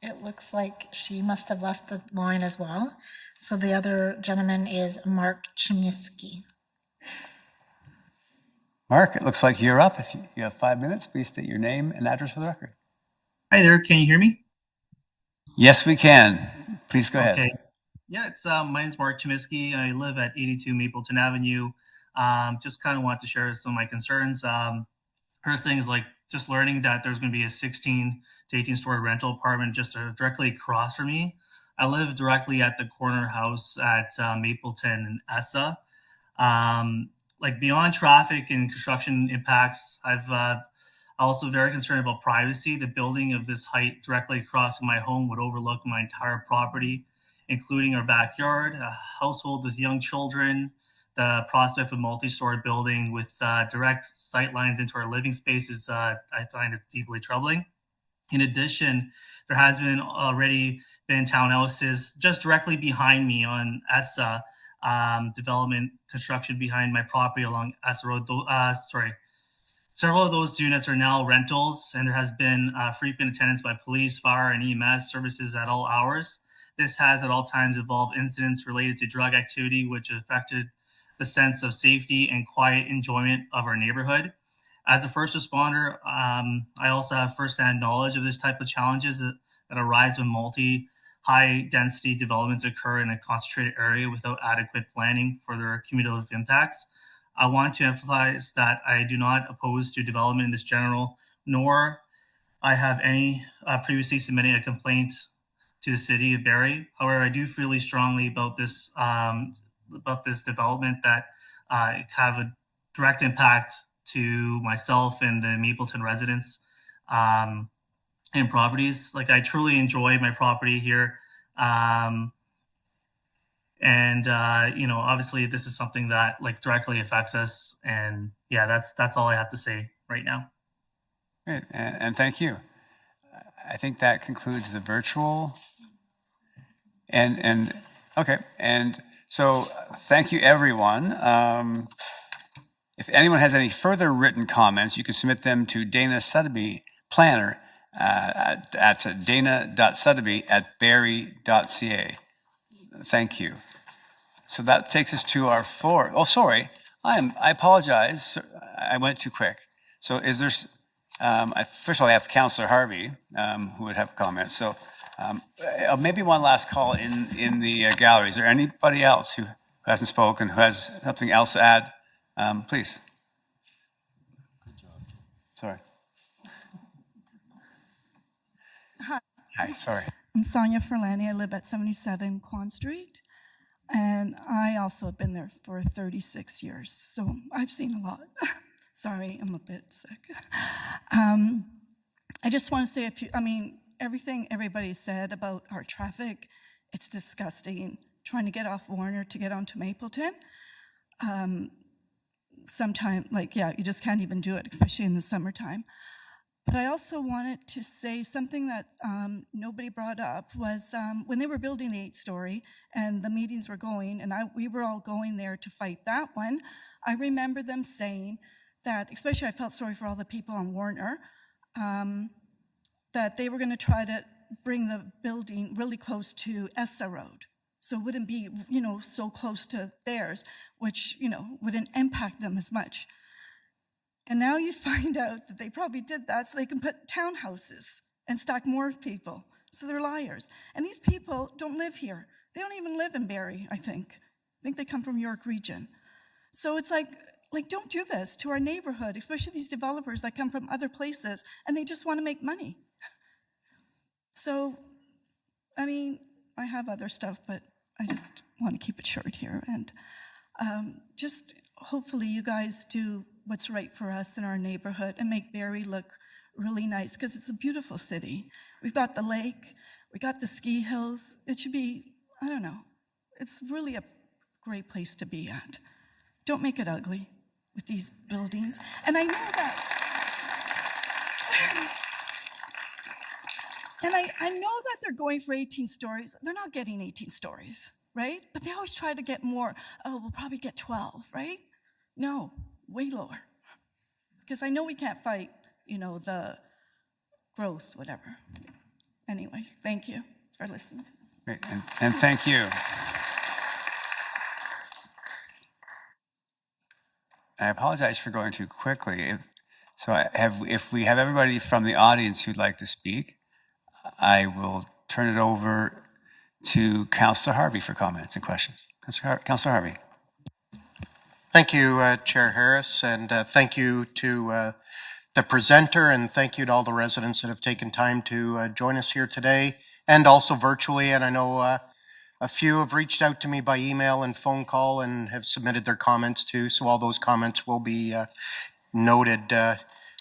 It looks like she must have left the line as well. So the other gentleman is Mark Chemiski. Mark, it looks like you're up. If you have 5 minutes, please state your name and address for the record. Hi there, can you hear me? Yes, we can. Please go ahead. Okay. Yeah, it's my name's Mark Chemiskey. I live at 82 Mapleton Avenue. Just kind of want to share some of my concerns. First thing is like just learning that there's going to be a 16 to 18 story rental apartment just directly across from me. I live directly at the corner house at Mapleton and Essa. Like beyond traffic and construction impacts, I've also very concerned about privacy. The building of this height directly across from my home would overlook my entire property, including our backyard, a household with young children, the prospect of a multi-story building with direct sight lines into our living spaces, I find it deeply troubling. In addition, there has been already been townhouses just directly behind me on Essa, development construction behind my property along Essa Road. Several of those units are now rentals, and there has been frequent attendance by police, fire, and EMS services at all hours. This has at all times involved incidents related to drug activity, which affected the sense of safety and quiet enjoyment of our neighborhood. As a first responder, I also have firsthand knowledge of this type of challenges that arise when high density developments occur in a concentrated area without adequate planning for their cumulative impacts. I want to emphasize that I do not oppose to development in this general, nor I have any previously submitted a complaint to the city of Barrie. However, I do feel really strongly about this development that have a direct impact to myself and the Mapleton residents and properties. Like I truly enjoy my property here. Obviously this is something that like directly affects us. And yeah, that's all I have to say right now. Great, and thank you. I think that concludes the virtual. And okay, and so thank you, everyone. If anyone has any further written comments, you can submit them to Dana Sotheby, planner, at dana.sotheby@barrie.ca. Thank you. So that takes us to our fourth. Oh, sorry. I apologize. I went too quick. So is there? First of all, I have Councillor Harvey who would have comments. So maybe one last call in the gallery. Is there anybody else who hasn't spoken, who has something else to add? Please. Sorry. Hi. Sorry. I'm Sonia Ferlani. I live at 77 Quan Street, and I also have been there for 36 years, so I've seen a lot. Sorry, I'm a bit sick. I just want to say everything everybody said about our traffic, it's disgusting. Trying to get off Warner to get onto Mapleton, sometimes, you just can't even do it, especially in the summertime. But I also wanted to say something that nobody brought up was when they were building the 8-story and the meetings were going, and we were all going there to fight that one, I remember them saying that, especially I felt sorry for all the people on Warner, that they were going to try to bring the building really close to Essa Road. So it wouldn't be, so close to theirs, which, wouldn't impact them as much. And now you find out that they probably did that so they can put townhouses and stack more people. So they're liars. And these people don't live here. They don't even live in Barrie, I think. I think they come from York Region. So it's like don't do this to our neighborhood, especially these developers that come from other places and they just want to make money. So, I have other stuff, but I just want to keep it short here. And just hopefully you guys do what's right for us in our neighborhood and make Barrie look really nice, because it's a beautiful city. We've got the lake, we got the ski hills. It should be, it's really a great place to be at. Don't make it ugly with these buildings. And I know that, and I know that they're going for 18 stories. They're not getting 18 stories, right? But they always try to get more. Oh, we'll probably get 12, right? No, way lower. Because I know we can't fight, the growth, whatever. Anyways, thank you for listening. Great, and thank you. I apologize for going too quickly. If we have everybody from the audience who'd like to speak, I will turn it over to Councillor Harvey for comments and questions. Councillor Harvey. Thank you, Chair Harris, and thank you to the presenter, and thank you to all the residents that have taken time to join us here today, and also virtually. And I know a few have reached out to me by email and phone call and have submitted their comments too, so all those comments will be noted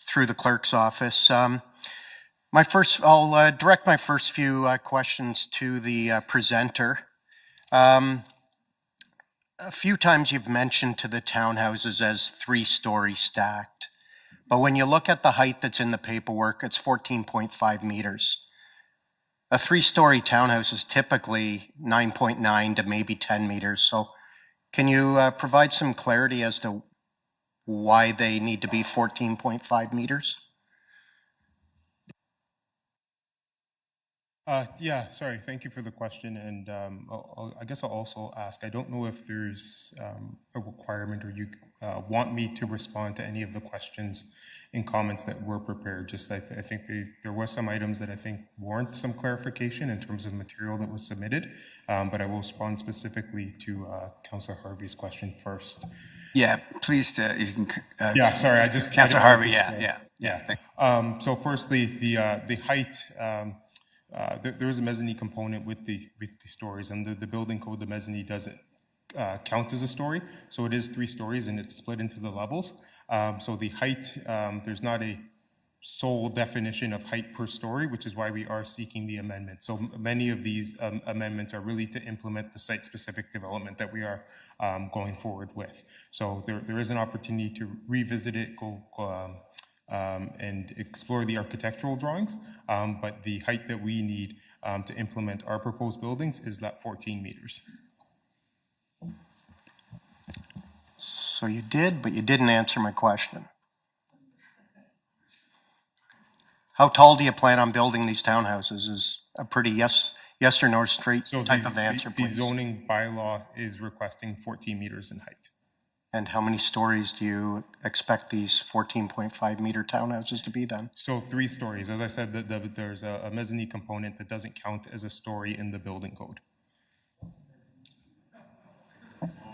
through the clerk's office. I'll direct my first few questions to the presenter. A few times you've mentioned to the townhouses as 3-story stacked, but when you look at the height that's in the paperwork, it's 14.5 meters. A 3-story townhouse is typically 9.9 to maybe 10 meters. So can you provide some clarity as to why they need to be 14.5 meters? Yeah, sorry. Thank you for the question. And I guess I'll also ask, I don't know if there's a requirement or you want me to respond to any of the questions and comments that were prepared. Just I think there were some items that I think warrant some clarification in terms of material that was submitted, but I will respond specifically to Councillor Harvey's question first. Yeah, please, if you can. Yeah, sorry, Councillor Harvey, yeah. So firstly, the height, there is a mezzanine component with the stories. Under the building code, the mezzanine doesn't count as a story, so it is 3 stories and it's split into the levels. So the height, there's not a sole definition of height per story, which is why we are seeking the amendment. So many of these amendments are really to implement the site-specific development that we are going forward with. So there is an opportunity to revisit it, and explore the architectural drawings, but the height that we need to implement our proposed buildings is that 14 meters. So you did, but you didn't answer my question. How tall do you plan on building these townhouses is a pretty yes or no straight type of answer, please. The zoning bylaw is requesting 14 meters in height. And how many stories do you expect these 14.5 meter townhouses to be then? So 3 stories. As I said, there's a mezzanine component that doesn't count as a story in the building code.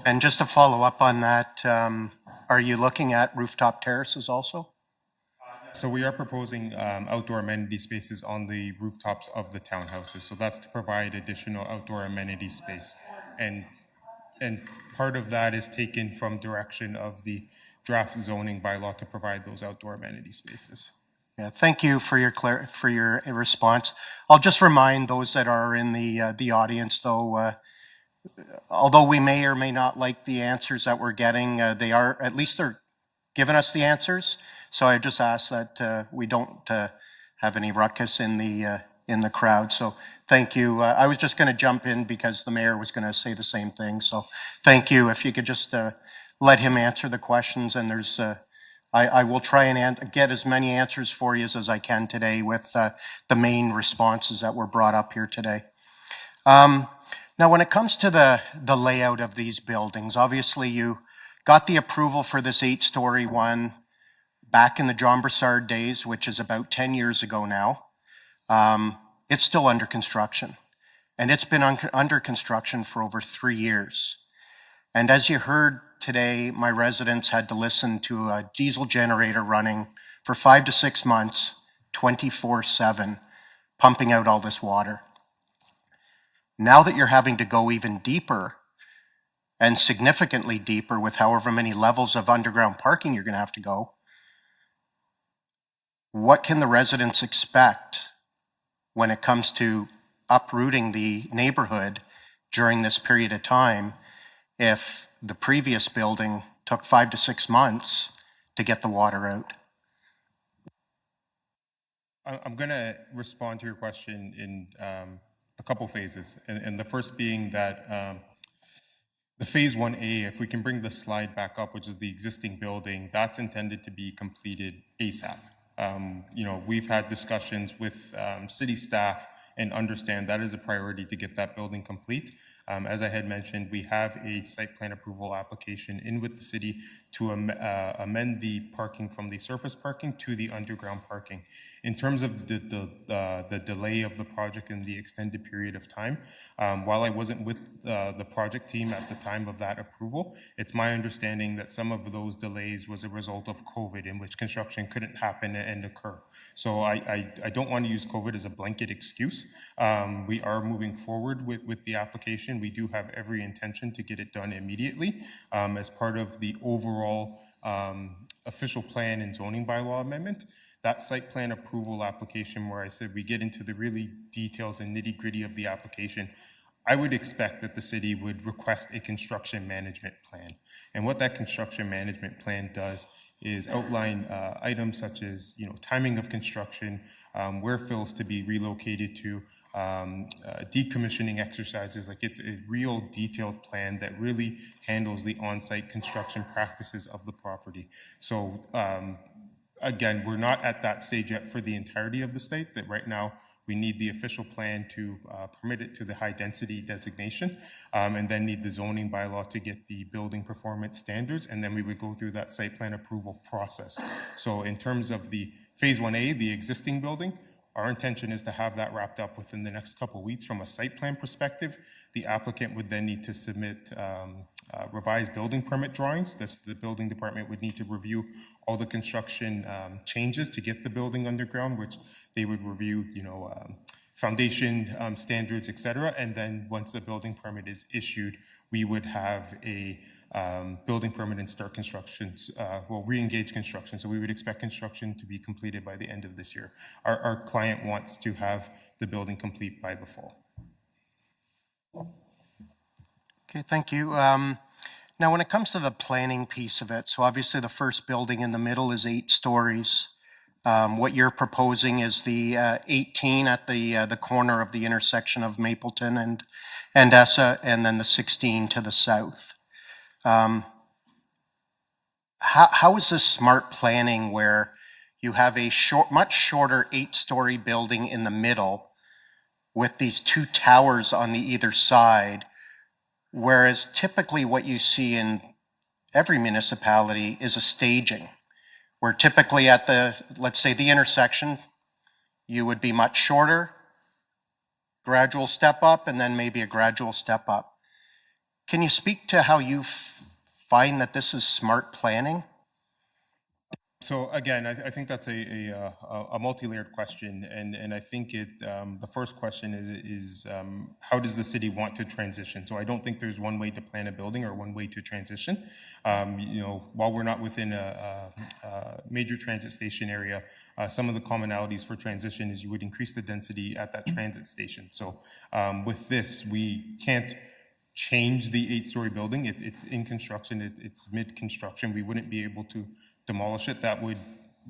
And just to follow up on that, are you looking at rooftop terraces also? So we are proposing outdoor amenity spaces on the rooftops of the townhouses. So that's to provide additional outdoor amenity space. And part of that is taken from direction of the draft zoning bylaw to provide those outdoor amenity spaces. Yeah, thank you for your response. I'll just remind those that are in the audience, though, although we may or may not like the answers that we're getting, they're giving us the answers. So I just ask that we don't have any ruckus in the crowd. So thank you. I was just going to jump in because the mayor was going to say the same thing. So thank you. If you could just let him answer the questions, and I will try and get as many answers for you as I can today with the main responses that were brought up here today. Now, when it comes to the layout of these buildings, obviously you got the approval for this 8-story one back in the John Broussard days, which is about 10 years ago now. It's still under construction, and it's been under construction for over 3 years. And as you heard today, my residents had to listen to a diesel generator running for 5 to 6 months, 24/7, pumping out all this water. Now that you're having to go even deeper and significantly deeper with however many levels of underground parking you're going to have to go, what can the residents expect when it comes to uprooting the neighborhood during this period of time if the previous building took 5 to 6 months to get the water out? I'm going to respond to your question in a couple phases. And the first being that the phase 1A, if we can bring the slide back up, which is the existing building, that's intended to be completed ASAP. We've had discussions with city staff and understand that is a priority to get that building complete. As I had mentioned, we have a site plan approval application in with the city to amend the parking from the surface parking to the underground parking. In terms of the delay of the project and the extended period of time, while I wasn't with the project team at the time of that approval, it's my understanding that some of those delays was a result of COVID, in which construction couldn't happen and occur. So I don't want to use COVID as a blanket excuse. We are moving forward with the application. We do have every intention to get it done immediately as part of the overall official plan and zoning bylaw amendment. That site plan approval application where I said we get into the really details and nitty gritty of the application, I would expect that the city would request a construction management plan. And what that construction management plan does is outline items such as, timing of construction, where fills to be relocated to, decommissioning exercises. Like, it's a real detailed plan that really handles the on-site construction practices of the property. So again, we're not at that stage yet for the entirety of the state, that right now we need the official plan to permit it to the high density designation, and then need the zoning bylaw to get the building performance standards, and then we would go through that site plan approval process. So in terms of the phase 1A, the existing building, our intention is to have that wrapped up within the next couple of weeks. From a site plan perspective, the applicant would then need to submit revised building permit drawings. That's the building department would need to review all the construction changes to get the building underground, which they would review, foundation standards, et cetera. And then once the building permit is issued, we would have a building permit and start construction, re-engage construction. So we would expect construction to be completed by the end of this year. Our client wants to have the building complete by the fall. Okay, thank you. Now, when it comes to the planning piece of it, so obviously the first building in the middle is 8 stories. What you're proposing is the 18 at the corner of the intersection of Mapleton and Essa, and then the 16 to the south. How is this smart planning where you have a much shorter 8-story building in the middle with these 2 towers on the either side, whereas typically what you see in every municipality is a staging, where typically at let's say the intersection, you would be much shorter, gradual step up, and then maybe a gradual step up. Can you speak to how you find that this is smart planning? So again, I think that's a multi-layered question, and I think the first question is how does the city want to transition? So I don't think there's one way to plan a building or one way to transition. While we're not within a major transit station area, some of the commonalities for transition is you would increase the density at that transit station. So with this, we can't change the 8-story building. It's in construction. It's mid-construction. We wouldn't be able to demolish it. That would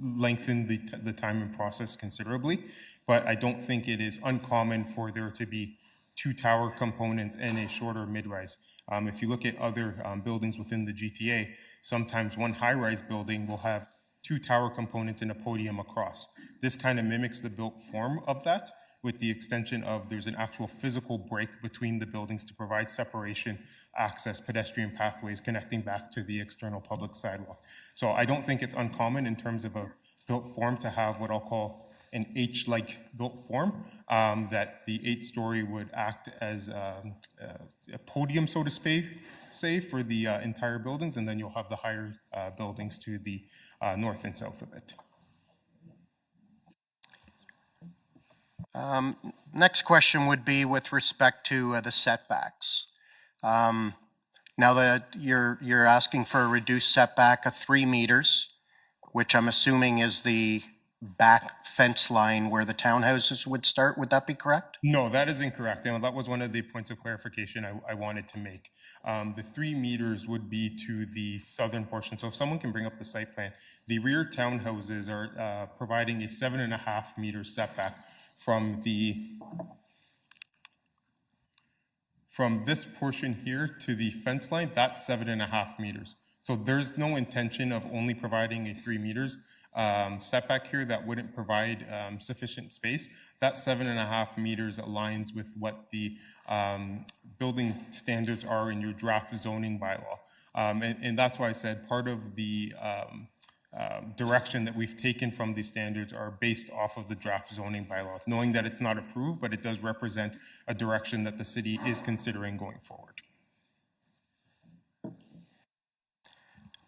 lengthen the time and process considerably. But I don't think it is uncommon for there to be 2 tower components and a shorter mid-rise. If you look at other buildings within the GTA, sometimes one high-rise building will have 2 tower components and a podium across. This kind of mimics the built form of that, with the extension of there's an actual physical break between the buildings to provide separation, access, pedestrian pathways connecting back to the external public sidewalk. So I don't think it's uncommon in terms of a built form to have what I'll call an H-like built form, that the 8-story would act as a podium, so to say, for the entire buildings, and then you'll have the higher buildings to the north and south of it. Next question would be with respect to the setbacks. Now that you're asking for a reduced setback of 3 meters, which I'm assuming is the back fence line where the townhouses would start, would that be correct? No, that is incorrect. And that was one of the points of clarification I wanted to make. The 3 meters would be to the southern portion. So if someone can bring up the site plan, the rear townhouses are providing a 7.5 meter setback from this portion here to the fence line. That's 7.5 meters. So there's no intention of only providing a 3 meters setback here that wouldn't provide sufficient space. That 7.5 meters aligns with what the building standards are in your draft zoning bylaw. And that's why I said part of the direction that we've taken from these standards are based off of the draft zoning bylaw, knowing that it's not approved, but it does represent a direction that the city is considering going forward.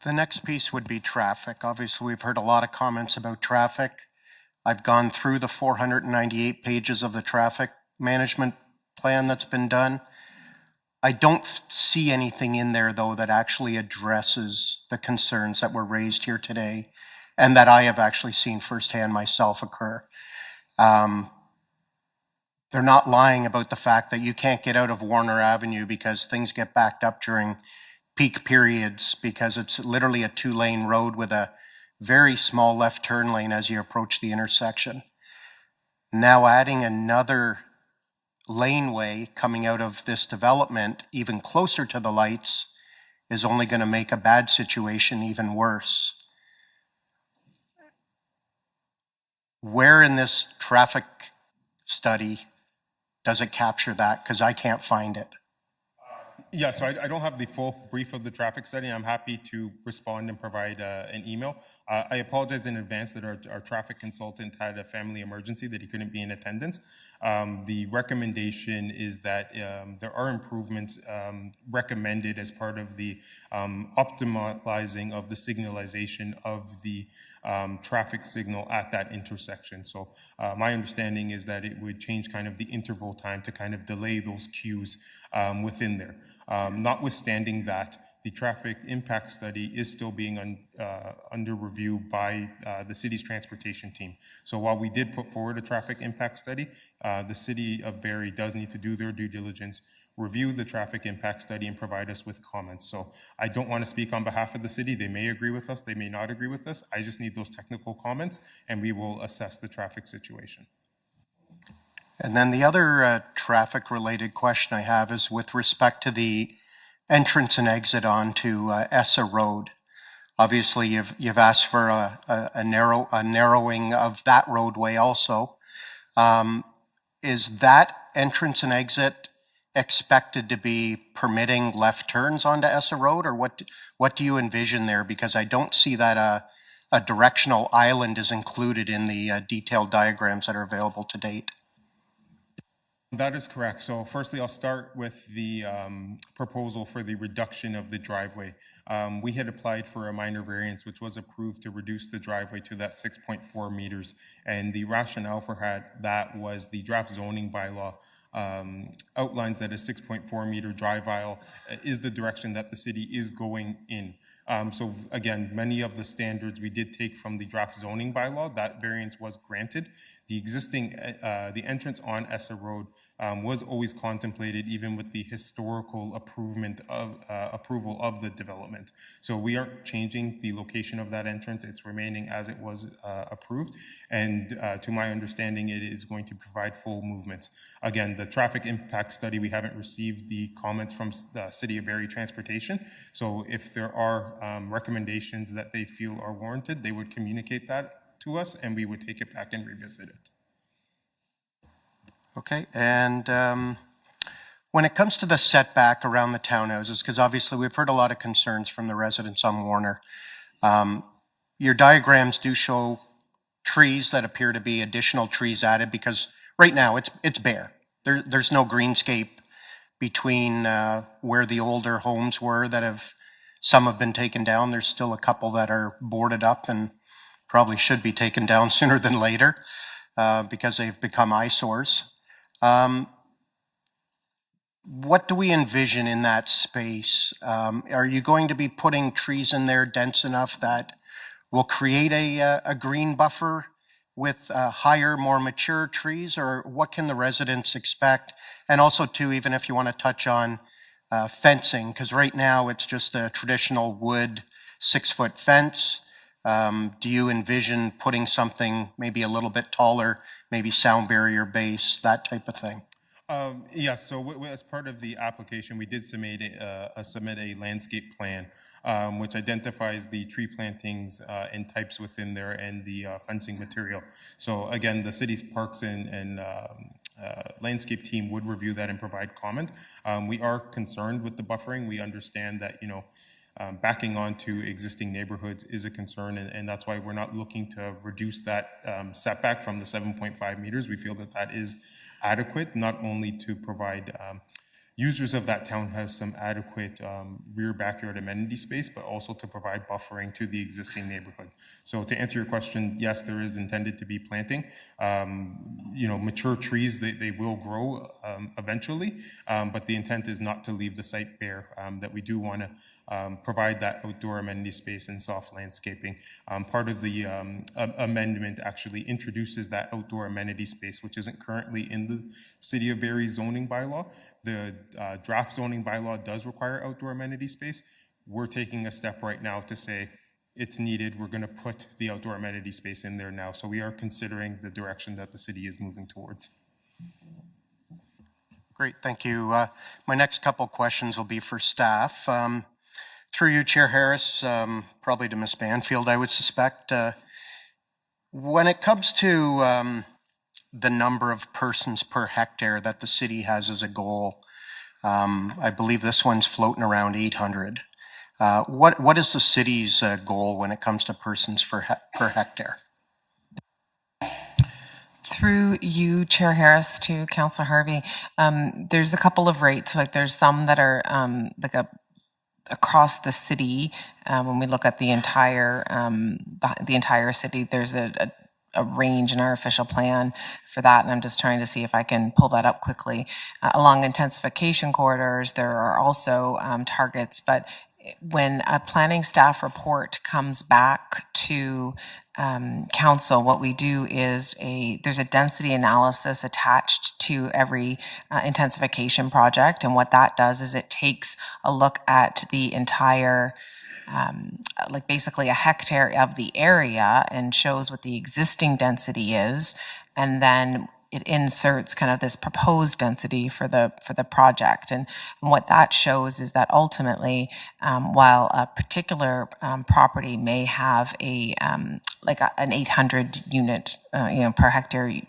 The next piece would be traffic. Obviously, we've heard a lot of comments about traffic. I've gone through the 498 pages of the traffic management plan that's been done. I don't see anything in there, though, that actually addresses the concerns that were raised here today and that I have actually seen firsthand myself occur. They're not lying about the fact that you can't get out of Warner Avenue because things get backed up during peak periods, because it's literally a 2-lane road with a very small left turn lane as you approach the intersection. Now adding another laneway coming out of this development even closer to the lights is only going to make a bad situation even worse. Where in this traffic study does it capture that? Because I can't find it. Yeah, so I don't have the full brief of the traffic study. I'm happy to respond and provide an email. I apologize in advance that our traffic consultant had a family emergency that he couldn't be in attendance. The recommendation is that there are improvements recommended as part of the optimizing of the signalization of the traffic signal at that intersection. So my understanding is that it would change kind of the interval time to kind of delay those queues within there. Notwithstanding that, the traffic impact study is still being under review by the city's transportation team. So while we did put forward a traffic impact study, the city of Barrie does need to do their due diligence, review the traffic impact study, and provide us with comments. So I don't want to speak on behalf of the city. They may agree with us, they may not agree with us. I just need those technical comments, and we will assess the traffic situation. And then the other traffic-related question I have is with respect to the entrance and exit onto Essa Road. Obviously, you've asked for a narrowing of that roadway also. Is that entrance and exit expected to be permitting left turns onto Essa Road, or what do you envision there? Because I don't see that a directional island is included in the detailed diagrams that are available to date. That is correct. So firstly, I'll start with the proposal for the reduction of the driveway. We had applied for a minor variance, which was approved to reduce the driveway to that 6.4 meters. And the rationale for that was the draft zoning bylaw outlines that a 6.4 meter drive aisle is the direction that the city is going in. So again, many of the standards we did take from the draft zoning bylaw. That variance was granted. The existing, the entrance on Essa Road was always contemplated even with the historical approval of the development. So we aren't changing the location of that entrance. It's remaining as it was approved. And to my understanding, it is going to provide full movements. Again, the traffic impact study, we haven't received the comments from the City of Barrie Transportation. So if there are recommendations that they feel are warranted, they would communicate that to us, and we would take it back and revisit it. Okay, and when it comes to the setback around the townhouses, because obviously we've heard a lot of concerns from the residents on Warner, your diagrams do show trees that appear to be additional trees added, because right now it's bare. There's no greenscape between where the older homes were that some have been taken down. There's still a couple that are boarded up and probably should be taken down sooner than later because they've become eyesores. What do we envision in that space? Are you going to be putting trees in there dense enough that will create a green buffer with higher, more mature trees, or what can the residents expect? And also too, even if you want to touch on fencing, because right now it's just a traditional wood 6-foot fence. Do you envision putting something maybe a little bit taller, maybe sound barrier base, that type of thing? Yes, so as part of the application, we did submit a landscape plan, which identifies the tree plantings and types within there and the fencing material. So again, the city's parks and landscape team would review that and provide comment. We are concerned with the buffering. We understand that, backing onto existing neighborhoods is a concern, and that's why we're not looking to reduce that setback from the 7.5 meters. We feel that that is adequate, not only to provide users of that townhouse some adequate rear backyard amenity space, but also to provide buffering to the existing neighborhood. So to answer your question, yes, there is intended to be planting. Mature trees, they will grow eventually, but the intent is not to leave the site bare, that we do want to provide that outdoor amenity space and soft landscaping. Part of the amendment actually introduces that outdoor amenity space, which isn't currently in the City of Barrie zoning bylaw. The draft zoning bylaw does require outdoor amenity space. We're taking a step right now to say it's needed. We're going to put the outdoor amenity space in there now. So we are considering the direction that the city is moving towards. Great, thank you. My next couple questions will be for staff. Through you, Chair Harris, probably to Ms. Banfield, I would suspect. When it comes to the number of persons per hectare that the city has as a goal, I believe this one's floating around 800. What is the city's goal when it comes to persons per hectare? Through you, Chair Harris, to Councillor Harvey, there's a couple of rates. Like there's some that are across the city. When we look at the entire city, there's a range in our official plan for that, and I'm just trying to see if I can pull that up quickly. Along intensification corridors, there are also targets, but when a planning staff report comes back to council, what we do is there's a density analysis attached to every intensification project, and what that does is it takes a look at the entire like basically a hectare of the area and shows what the existing density is, and then it inserts kind of this proposed density for the project. And what that shows is that ultimately, while a particular property may have an 800 unit per hectare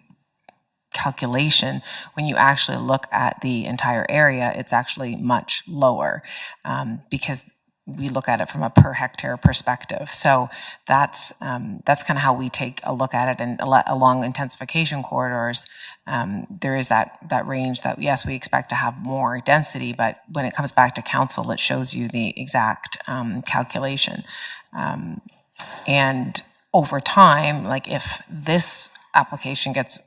calculation, when you actually look at the entire area, it's actually much lower, because we look at it from a per hectare perspective. So that's kind of how we take a look at it. And along intensification corridors, there is that range that, yes, we expect to have more density, but when it comes back to council, it shows you the exact calculation. And over time, like if this application gets,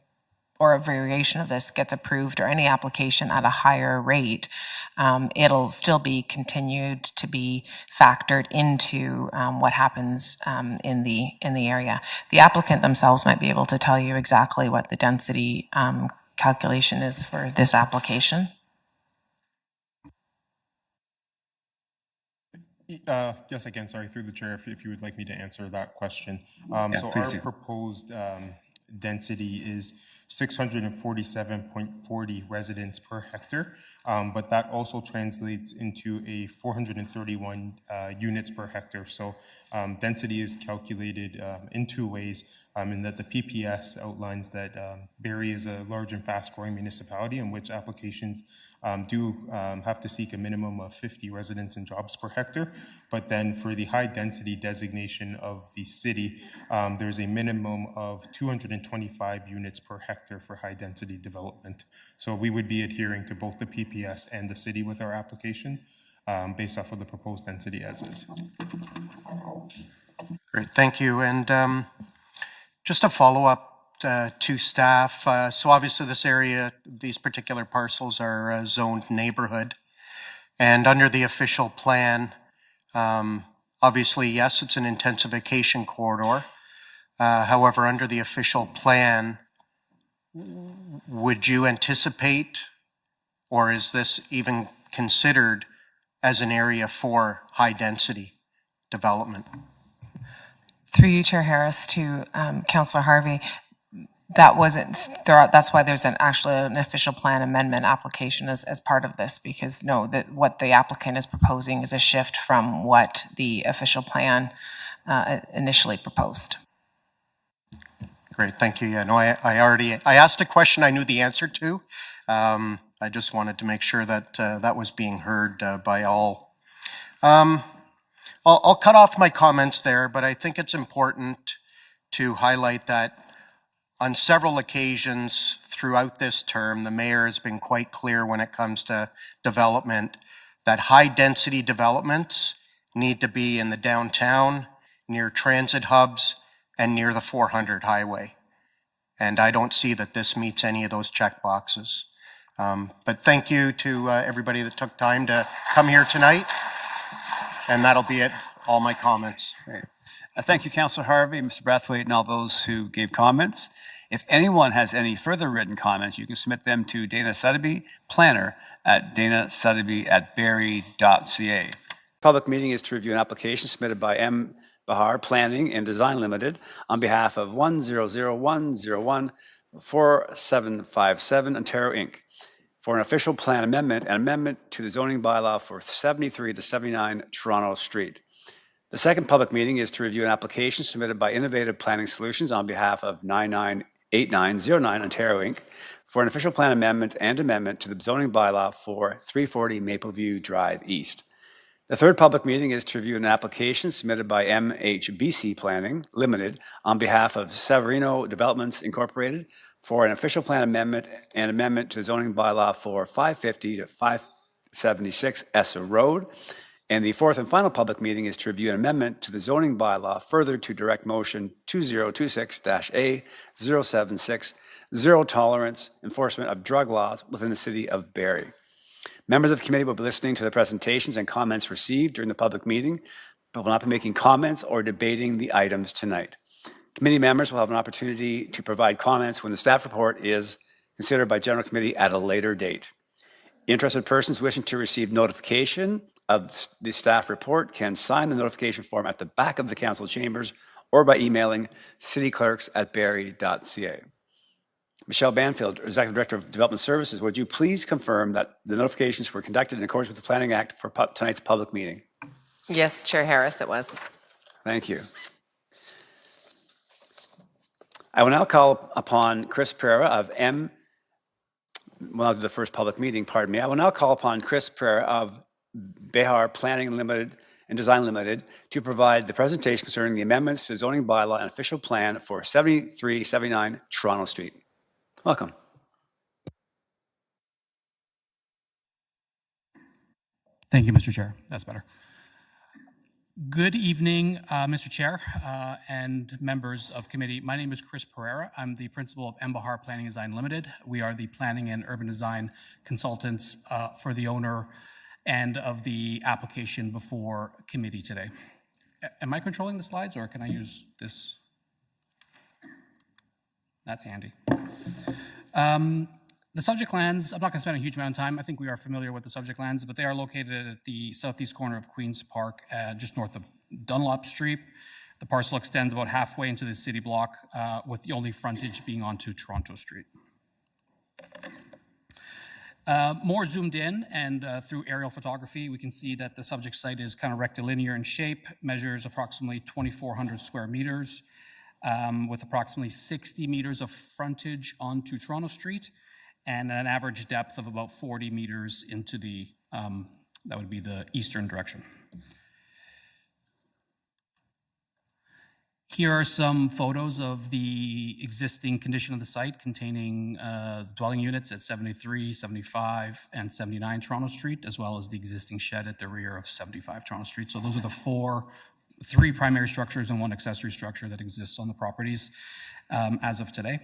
or a variation of this gets approved, or any application at a higher rate, it'll still be continued to be factored into what happens in the area. The applicant themselves might be able to tell you exactly what the density calculation is for this application. Yes, again, sorry, through the chair, if you would like me to answer that question. So our proposed density is 647.40 residents per hectare, but that also translates into a 431 units per hectare. So density is calculated in two ways, in that the PPS outlines that Barrie is a large and fast-growing municipality in which applications do have to seek a minimum of 50 residents and jobs per hectare. But then for the high density designation of the city, there's a minimum of 225 units per hectare for high density development. So we would be adhering to both the PPS and the city with our application based off of the proposed density as is. Great, thank you. And just a follow-up to staff. So obviously this area, these particular parcels are zoned neighborhood. And under the official plan, obviously, yes, it's an intensification corridor. However, under the official plan, would you anticipate, or is this even considered as an area for high density development? Through you, Chair Harris, to Councillor Harvey, That wasn't, that's why there's actually an official plan amendment application as part of this, because no, what the applicant is proposing is a shift from what the official plan initially proposed. Great, thank you. Yeah, no, I asked a question I knew the answer to. I just wanted to make sure that that was being heard by all. I'll cut off my comments there, but I think it's important to highlight that on several occasions throughout this term, the mayor has been quite clear when it comes to development that high-density developments need to be in the downtown, near transit hubs, and near the 400 highway. And I don't see that this meets any of those check boxes. But thank you to everybody that took time to come here tonight. And that'll be it, all my comments. Great. Thank you, Councillor Harvey, Mr. Brathwaite, and all those who gave comments. If anyone has any further written comments, you can submit them to Dana Sotheby, planner at danasotheby@barrie.ca. Public meeting is to review an application submitted by M. Bahar Planning and Design Limited on behalf of 100-101-4757 Ontario Inc. for an official plan amendment and amendment to the zoning bylaw for 73 to 79 Toronto Street. The second public meeting is to review an application submitted by Innovative Planning Solutions on behalf of 998909 Ontario Inc. for an official plan amendment and amendment to the zoning bylaw for 340 Mapleview Drive East. The third public meeting is to review an application submitted by MHBC Planning Limited on behalf of Severino Developments Incorporated for an official plan amendment and amendment to the zoning bylaw for 550 to 576 Essa Road. And the fourth and final public meeting is to review an amendment to the zoning bylaw further to direct motion 2026-A076, zero tolerance enforcement of drug laws within the city of Barrie. Members of the committee will be listening to the presentations and comments received during the public meeting, but will not be making comments or debating the items tonight. Committee members will have an opportunity to provide comments when the staff report is considered by General Committee at a later date. Interested persons wishing to receive notification of the staff report can sign the notification form at the back of the council chambers or by emailing cityclerks@barrie.ca. Michelle Banfield, Executive Director of Development Services, would you please confirm that the notifications were conducted in accordance with the Planning Act for tonight's public meeting? Yes, Chair Harris, it was. Thank you. I will now call upon Chris Pereira of the first public meeting, pardon me. I will now call upon Chris Pereira of Bahar Planning Limited and Design Limited to provide the presentation concerning the amendments to the zoning bylaw and official plan for 7379 Toronto Street. Welcome. Thank you, Mr. Chair. That's better. Good evening, Mr. Chair and members of committee. My name is Chris Pereira. I'm the principal of Bahar Planning Design Limited. We are the planning and urban design consultants for the owner and of the application before committee today. Am I controlling the slides or can I use this? That's handy. The subject lands, I'm not going to spend a huge amount of time. I think we are familiar with the subject lands, but they are located at the southeast corner of Queen's Park, just north of Dunlop Street. The parcel extends about halfway into the city block, with the only frontage being onto Toronto Street. More zoomed in and through aerial photography, we can see that the subject site is kind of rectilinear in shape, measures approximately 2,400 square meters, with approximately 60 meters of frontage onto Toronto Street, and an average depth of about 40 meters into the, that would be the eastern direction. Here are some photos of the existing condition of the site containing the dwelling units at 73, 75, and 79 Toronto Street, as well as the existing shed at the rear of 75 Toronto Street. So those are the three primary structures and one accessory structure that exists on the properties as of today.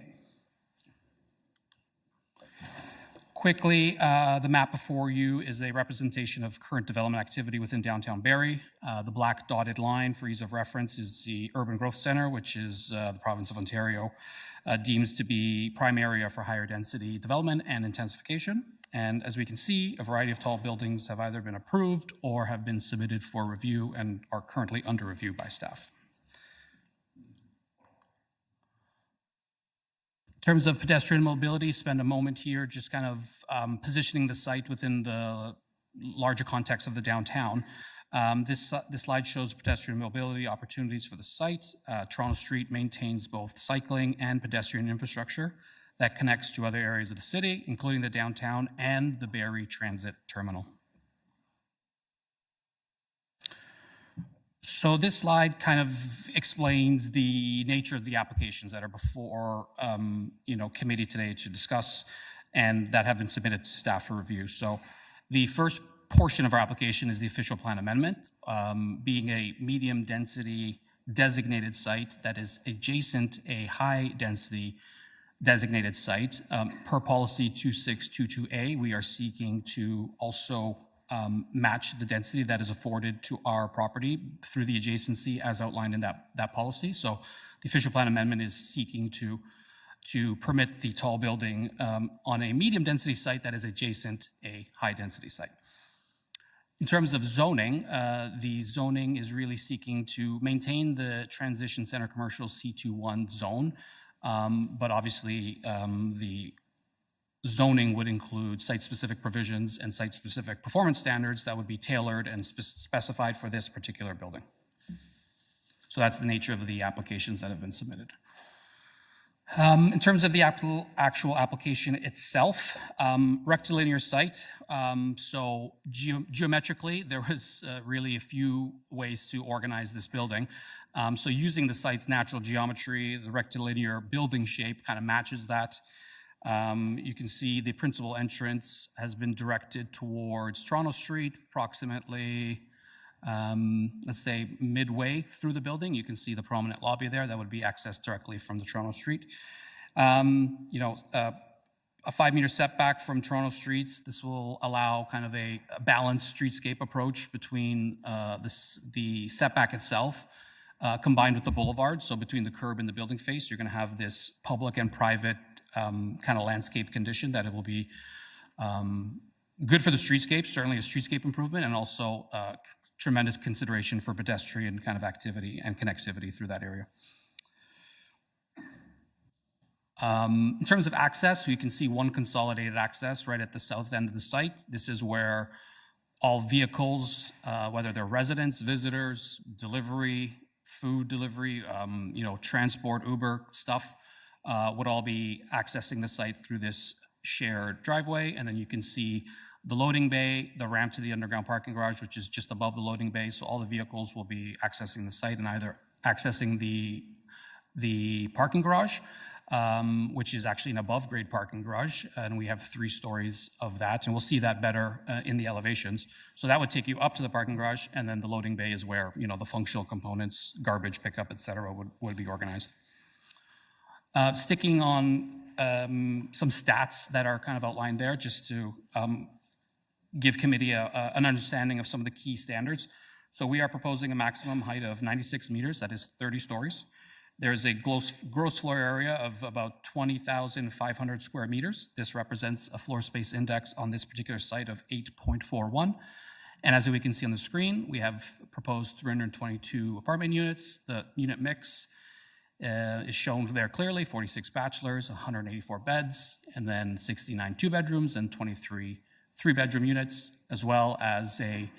Quickly, the map before you is a representation of current development activity within downtown Barrie. The black dotted line, for ease of reference, is the Urban Growth Centre, which is the province of Ontario deems to be prime area for higher density development and intensification. And as we can see, a variety of tall buildings have either been approved or have been submitted for review and are currently under review by staff. terms of pedestrian mobility, spend a moment here just kind of positioning the site within the larger context of the downtown. This slide shows pedestrian mobility opportunities for the site. Toronto Street maintains both cycling and pedestrian infrastructure that connects to other areas of the city, including the downtown and the Barrie Transit Terminal. So this slide kind of explains the nature of the applications that are before committee today to discuss and that have been submitted to staff for review. So the first portion of our application is the official plan amendment, being a medium density designated site that is adjacent a high density designated site. Per policy 2622A, we are seeking to also match the density that is afforded to our property through the adjacency as outlined in that policy. So the official plan amendment is seeking to permit the tall building on a medium density site that is adjacent a high density site. In terms of zoning, the zoning is really seeking to maintain the transition center commercial C21 zone, but obviously the zoning would include site-specific provisions and site-specific performance standards that would be tailored and specified for this particular building. So that's the nature of the applications that have been submitted. In terms of the actual application itself, rectilinear site. So geometrically, there was really a few ways to organize this building. So using the site's natural geometry, the rectilinear building shape kind of matches that. You can see the principal entrance has been directed towards Toronto Street, approximately, let's say midway through the building. You can see the prominent lobby there that would be accessed directly from the Toronto Street. A 5-meter setback from Toronto streets. This will allow kind of a balanced streetscape approach between the setback itself combined with the boulevard. So between the curb and the building face, you're going to have this public and private kind of landscape condition that it will be good for the streetscape, certainly a streetscape improvement, and also tremendous consideration for pedestrian kind of activity and connectivity through that area. In terms of access, you can see one consolidated access right at the south end of the site. This is where all vehicles, whether they're residents, visitors, delivery, food delivery, transport, Uber stuff, would all be accessing the site through this shared driveway. And then you can see the loading bay, the ramp to the underground parking garage, which is just above the loading bay. So all the vehicles will be accessing the site and either accessing the parking garage, which is actually an above grade parking garage. And we have 3 stories of that. And we'll see that better in the elevations. So that would take you up to the parking garage. And then the loading bay is where, the functional components, garbage pickup, et cetera, would be organized. Sticking on some stats that are kind of outlined there, just to give committee an understanding of some of the key standards. So we are proposing a maximum height of 96 meters, that is 30 stories. There's a gross floor area of about 20,500 square meters. This represents a floor space index on this particular site of 8.41. And as we can see on the screen, we have proposed 322 apartment units. The unit mix is shown there clearly, 46 bachelors, 184 beds, and then 69 2-bedrooms and 23 3-bedroom units, as well as a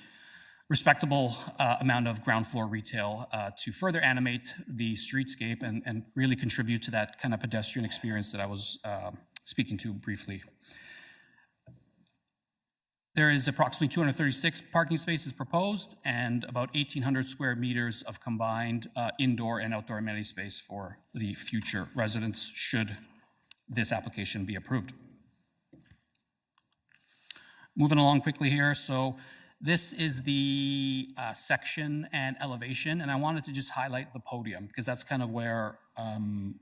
respectable amount of ground floor retail to further animate the streetscape and really contribute to that kind of pedestrian experience that I was speaking to briefly. There is approximately 236 parking spaces proposed and about 1,800 square meters of combined indoor and outdoor amenity space for the future residents should this application be approved. Moving along quickly here. So this is the section and elevation, and I wanted to just highlight the podium because that's kind of where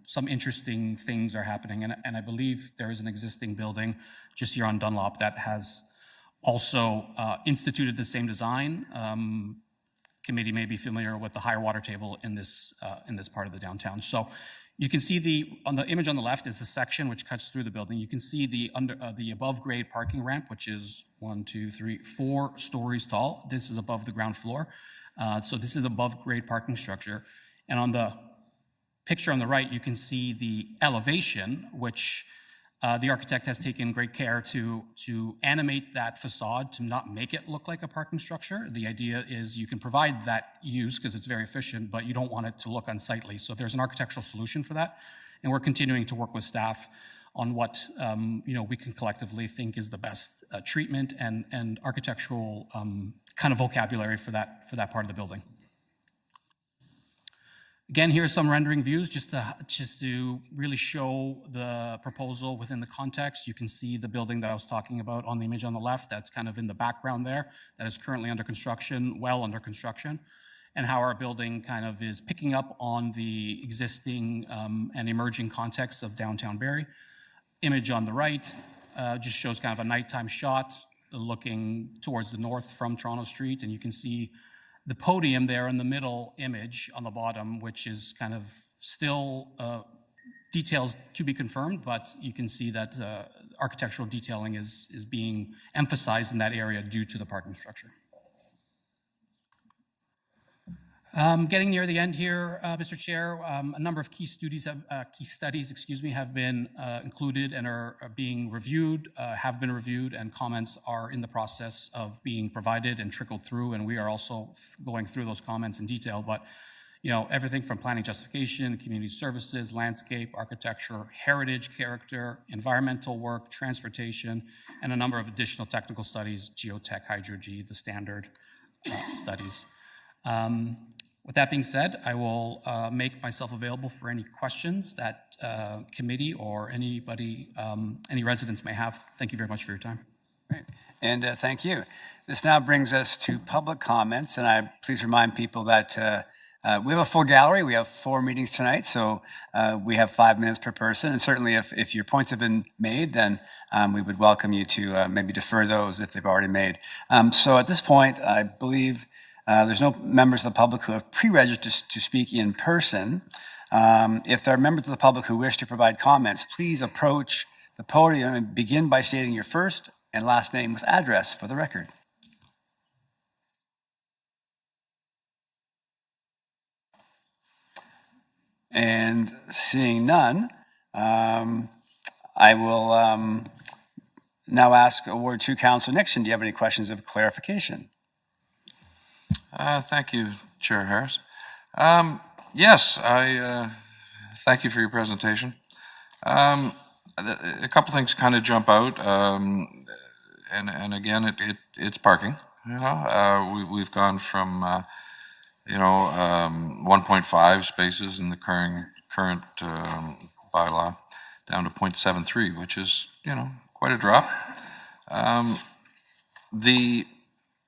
some interesting things are happening. And I believe there is an existing building just here on Dunlop that has also instituted the same design. Committee may be familiar with the higher water table in this part of the downtown. So you can see on the image on the left is the section which cuts through the building. You can see the above grade parking ramp, which is 4 stories tall. This is above the ground floor. So this is above grade parking structure. And on the picture on the right, you can see the elevation, which the architect has taken great care to animate that facade to not make it look like a parking structure. The idea is you can provide that use because it's very efficient, but you don't want it to look unsightly. So there's an architectural solution for that. And we're continuing to work with staff on what we can collectively think is the best treatment and architectural kind of vocabulary for that part of the building. Again, here are some rendering views just to really show the proposal within the context. You can see the building that I was talking about on the image on the left. That's kind of in the background there. That is currently under construction, well under construction, and how our building kind of is picking up on the existing and emerging context of downtown Barrie. Image on the right just shows kind of a nighttime shot looking towards the north from Toronto Street, and you can see the podium there in the middle image on the bottom, which is kind of still details to be confirmed, but you can see that architectural detailing is being emphasized in that area due to the parking structure. Getting near the end here, Mr. Chair, a number of key studies have been included and are being reviewed, have been reviewed, and comments are in the process of being provided and trickled through, and we are also going through those comments in detail. But everything from planning justification, community services, landscape, architecture, heritage character, environmental work, transportation, and a number of additional technical studies, geotech, hydrology, the standard studies. With that being said, I will make myself available for any questions that committee or anybody, any residents may have. Thank you very much for your time. Great. And thank you. This now brings us to public comments, and I please remind people that we have a full gallery. We have 4 meetings tonight, so we have 5 minutes per person. And certainly if your points have been made, then we would welcome you to maybe defer those if they've already made. So at this point, I believe there's no members of the public who have pre-registered to speak in person. If there are members of the public who wish to provide comments, please approach the podium and begin by stating your first and last name with address for the record. And seeing none, I will now ask Ward 2 Councillor Nixon, do you have any questions of clarification? Thank you, Chair Harris. Yes, I thank you for your presentation. A couple things kind of jump out, and again, it's parking. We've gone from 1.5 spaces in the current bylaw down to 0.73, which is quite a drop.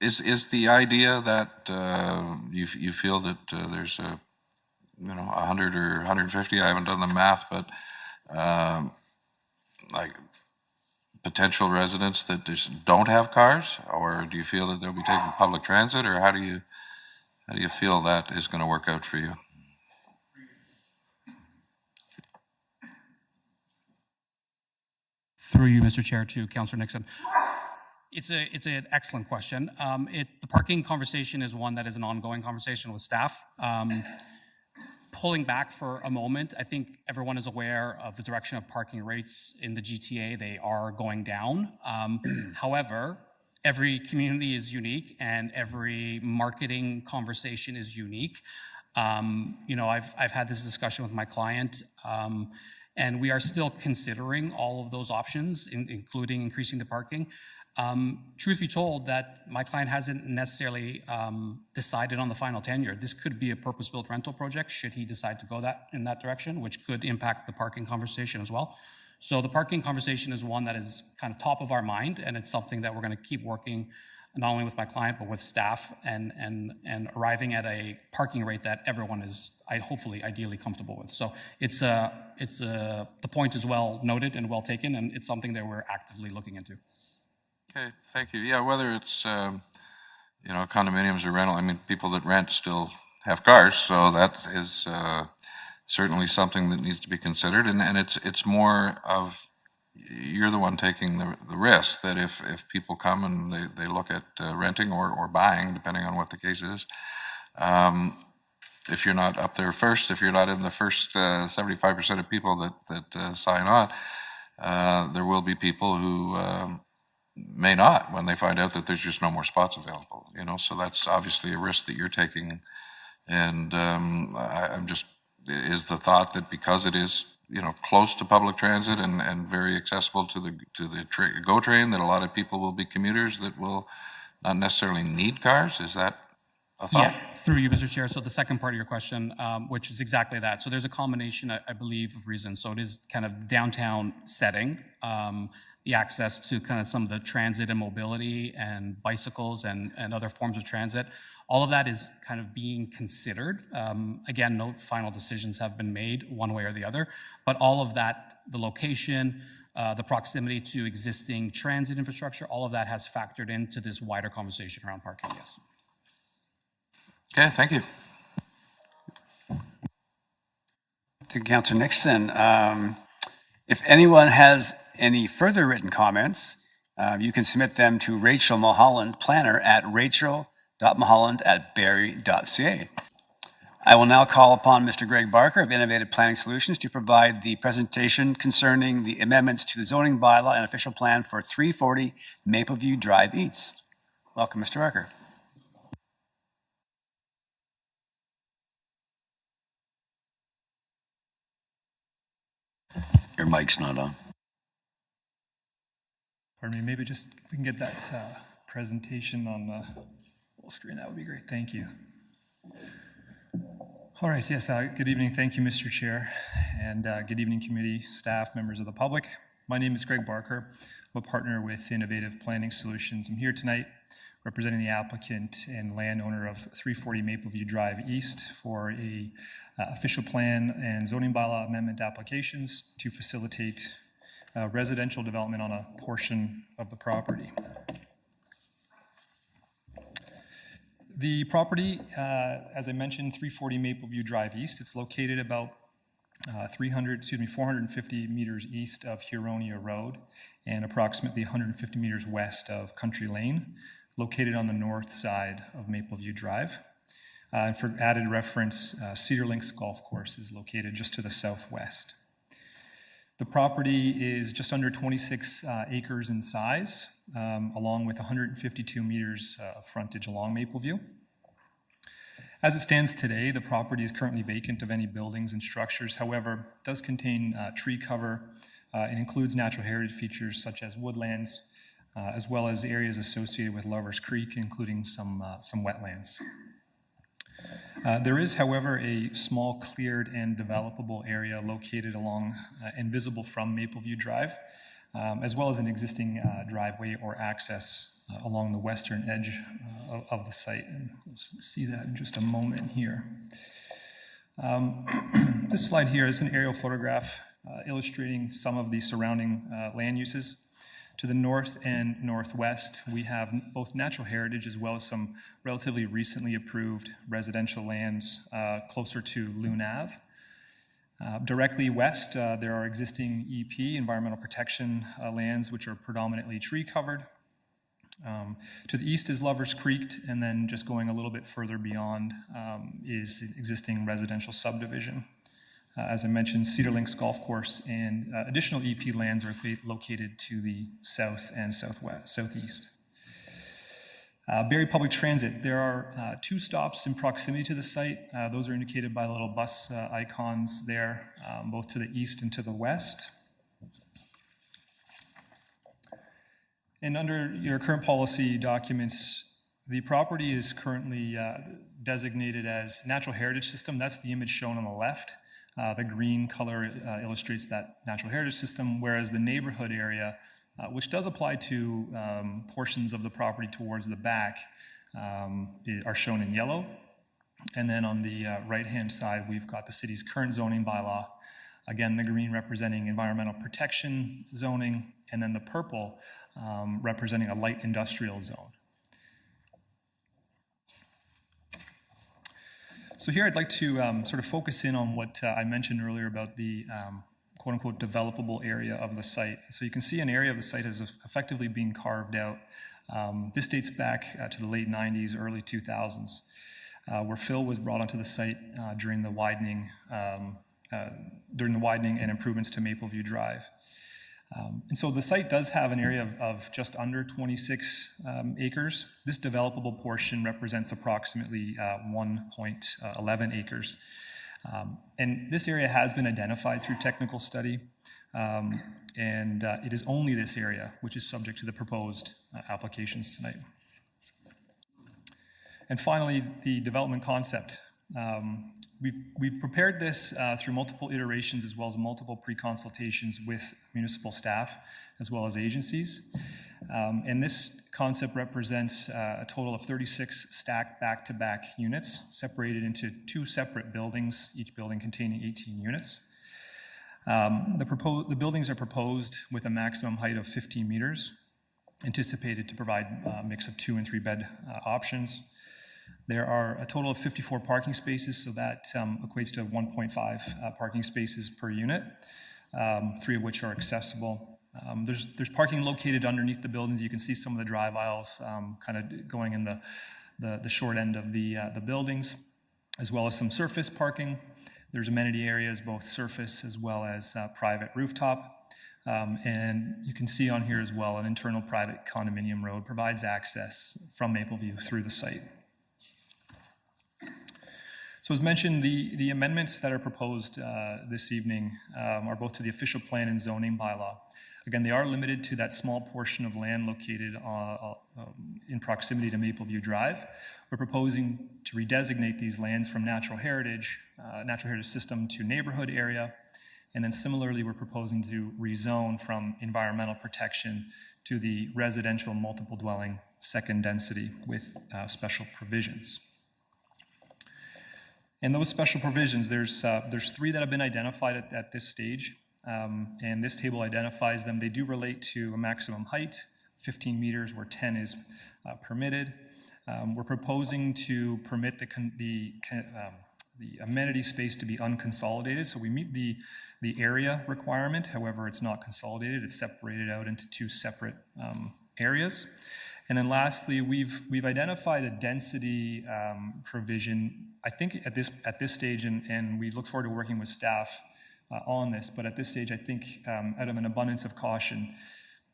Is the idea that you feel that there's 100 or 150? I haven't done the math, but like potential residents that just don't have cars, or do you feel that they'll be taking public transit, or how do you feel that is going to work out for you? Through you, Mr. Chair, to Councillor Nixon. It's an excellent question. The parking conversation is one that is an ongoing conversation with staff. Pulling back for a moment, I think everyone is aware of the direction of parking rates in the GTA. They are going down. However, every community is unique and every marketing conversation is unique. I've had this discussion with my client, and we are still considering all of those options, including increasing the parking. Truth be told, that my client hasn't necessarily decided on the final tenure. This could be a purpose-built rental project should he decide to go in that direction, which could impact the parking conversation as well. So the parking conversation is one that is kind of top of our mind, and it's something that we're going to keep working not only with my client but with staff and arriving at a parking rate that everyone is hopefully ideally comfortable with. So the point is well noted and well taken, and it's something that we're actively looking into. Okay, thank you. Yeah, whether it's condominiums or rental, I mean, people that rent still have cars, so that is certainly something that needs to be considered. And it's more of you're the one taking the risk that if people come and they look at renting or buying, depending on what the case is, if you're not up there first, if you're not in the first 75% of people that sign on, there will be people who may not when they find out that there's just no more spots available. So that's obviously a risk that you're taking. And I'm just, is the thought that because it is close to public transit and very accessible to the GO train, that a lot of people will be commuters that will not necessarily need cars? Is that a thought? Yeah, through you, Mr. Chair. So the second part of your question, which is exactly that. So there's a combination, I believe, of reasons. So it is kind of downtown setting, the access to kind of some of the transit and mobility and bicycles and other forms of transit. All of that is kind of being considered. Again, no final decisions have been made one way or the other, but all of that, the location, the proximity to existing transit infrastructure, all of that has factored into this wider conversation around parking, yes. Okay, thank you. Thank you, Councillor Nixon. If anyone has any further written comments, you can submit them to Rachel Mulholland, planner at rachel.mulholland@barrie.ca. I will now call upon Mr. Greg Barker of Innovative Planning Solutions to provide the presentation concerning the amendments to the zoning bylaw and official plan for 340 Mapleview Drive East. Welcome, Mr. Barker. Your mic's not on. Pardon me, maybe just if we can get that presentation on the full screen, that would be great. Thank you. All right, yes, good evening. Thank you, Mr. Chair, and good evening, committee, staff, members of the public. My name is Greg Barker. I'm a partner with Innovative Planning Solutions. I'm here tonight representing the applicant and landowner of 340 Mapleview Drive East for a official plan and zoning bylaw amendment applications to facilitate residential development on a portion of the property. The property, as I mentioned, 340 Mapleview Drive East, it's located about 450 meters east of Huronia Road and approximately 150 meters west of Country Lane, located on the north side of Mapleview Drive. And for added reference, Cedar Links Golf Course is located just to the southwest. The property is just under 26 acres in size, along with 152 meters of frontage along Mapleview. As it stands today, the property is currently vacant of any buildings and structures. However, it does contain tree cover and includes natural heritage features such as woodlands, as well as areas associated with Lovers Creek, including some wetlands. There is, however, a small cleared and developable area located along and visible from Mapleview Drive, as well as an existing driveway or access along the western edge of the site. And we'll see that in just a moment here. This slide here is an aerial photograph illustrating some of the surrounding land uses. To the north and northwest, we have both natural heritage as well as some relatively recently approved residential lands closer to Loon Ave. Directly west, there are existing EP, environmental protection lands, which are predominantly tree covered. To the east is Lovers Creek, and then just going a little bit further beyond is existing residential subdivision. As I mentioned, Cedar Links Golf Course and additional EP lands are located to the south and southeast. Barrie Public Transit, there are 2 stops in proximity to the site. Those are indicated by little bus icons there, both to the east and to the west. And under your current policy documents, the property is currently designated as natural heritage system. That's the image shown on the left. The green color illustrates that natural heritage system, whereas the neighborhood area, which does apply to portions of the property towards the back, are shown in yellow. And then on the right-hand side, we've got the city's current zoning bylaw. Again, the green representing environmental protection zoning, and then the purple representing a light industrial zone. So here I'd like to sort of focus in on what I mentioned earlier about the quote-unquote developable area of the site. So you can see an area of the site has effectively been carved out. This dates back to the late 90s, early 2000s. where fill was brought onto the site during the widening and improvements to Mapleview Drive. And so the site does have an area of just under 26 acres. This developable portion represents approximately 1.11 acres. And this area has been identified through technical study, and it is only this area which is subject to the proposed applications tonight. And finally, the development concept. We've prepared this through multiple iterations as well as multiple pre-consultations with municipal staff as well as agencies. And this concept represents a total of 36 stacked back-to-back units separated into 2 separate buildings, each building containing 18 units. The buildings are proposed with a maximum height of 15 meters, anticipated to provide a mix of 2 and 3 bed options. There are a total of 54 parking spaces, so that equates to 1.5 parking spaces per unit, 3 of which are accessible. There's parking located underneath the buildings. You can see some of the drive aisles kind of going in the short end of the buildings, as well as some surface parking. There's amenity areas, both surface as well as private rooftop. And you can see on here as well, an internal private condominium road provides access from Mapleview through the site. So as mentioned, the amendments that are proposed this evening are both to the official plan and zoning bylaw. Again, they are limited to that small portion of land located in proximity to Mapleview Drive. We're proposing to redesignate these lands from natural heritage system to neighborhood area. And then similarly, we're proposing to rezone from environmental protection to the residential multiple dwelling second density with special provisions. And those special provisions, there's 3 that have been identified at this stage, and this table identifies them. They do relate to a maximum height, 15 meters, where 10 is permitted. We're proposing to permit the amenity space to be unconsolidated, so we meet the area requirement. However, it's not consolidated; it's separated out into 2 separate areas. And then lastly, we've identified a density provision, I think at this stage, and we look forward to working with staff on this, but at this stage, I think out of an abundance of caution,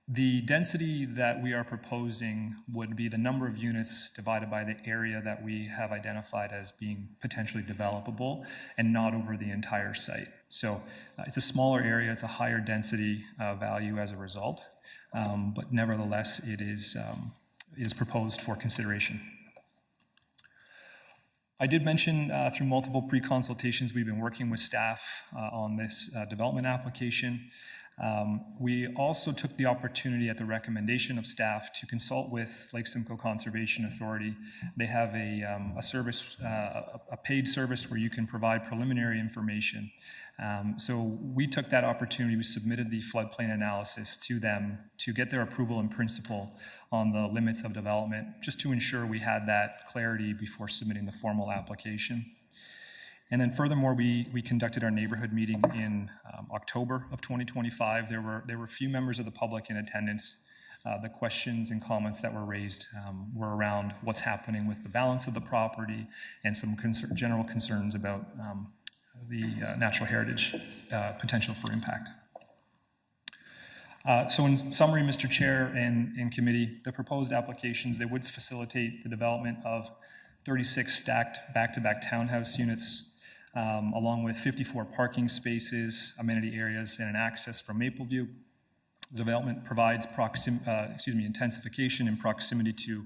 the density that we are proposing would be the number of units divided by the area that we have identified as being potentially developable and not over the entire site. So it's a smaller area, it's a higher density value as a result, but nevertheless, it is proposed for consideration. I did mention through multiple pre-consultations, we've been working with staff on this development application. We also took the opportunity at the recommendation of staff to consult with Lake Simcoe Conservation Authority. They have a service, a paid service where you can provide preliminary information. So we took that opportunity, we submitted the floodplain analysis to them to get their approval in principle on the limits of development, just to ensure we had that clarity before submitting the formal application. And then furthermore, we conducted our neighborhood meeting in October of 2025. There were a few members of the public in attendance. The questions and comments that were raised were around what's happening with the balance of the property and some general concerns about the natural heritage potential for impact. So in summary, Mr. Chair and committee, the proposed applications, they would facilitate the development of 36 stacked back-to-back townhouse units, along with 54 parking spaces, amenity areas, and an access from Mapleview. The development provides intensification in proximity to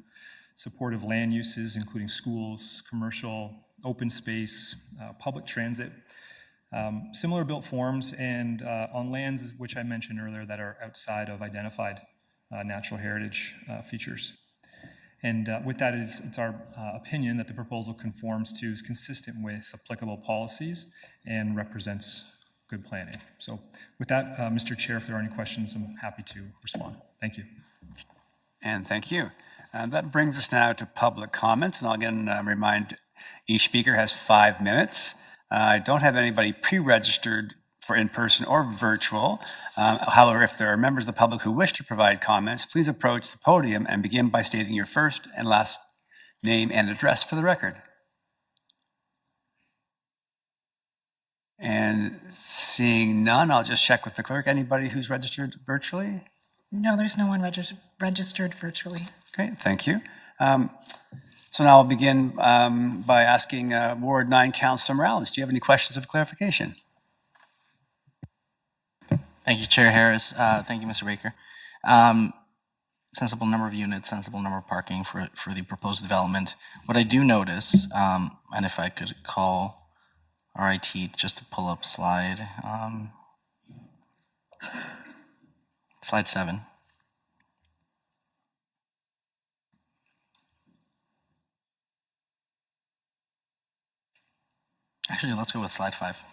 supportive land uses, including schools, commercial, open space, public transit, similar built forms, and on lands which I mentioned earlier that are outside of identified natural heritage features. And with that, it's our opinion that the proposal conforms to, is consistent with applicable policies and represents good planning. So with that, Mr. Chair, if there are any questions, I'm happy to respond. Thank you. And thank you. That brings us now to public comments, and I'll again remind each speaker has 5 minutes. I don't have anybody pre-registered for in-person or virtual. However, if there are members of the public who wish to provide comments, please approach the podium and begin by stating your first and last name and address for the record. And seeing none, I'll just check with the clerk. Anybody who's registered virtually? No, there's no one registered virtually. Great, thank you. So now I'll begin by asking Ward 9 Councillor Morales, do you have any questions of clarification? Thank you, Chair Harris. Thank you, Mr. Baker. Sensible number of units, sensible number of parking for the proposed development. What I do notice, and if I could call RIT just to pull up slide 7. Actually, let's go with slide 5.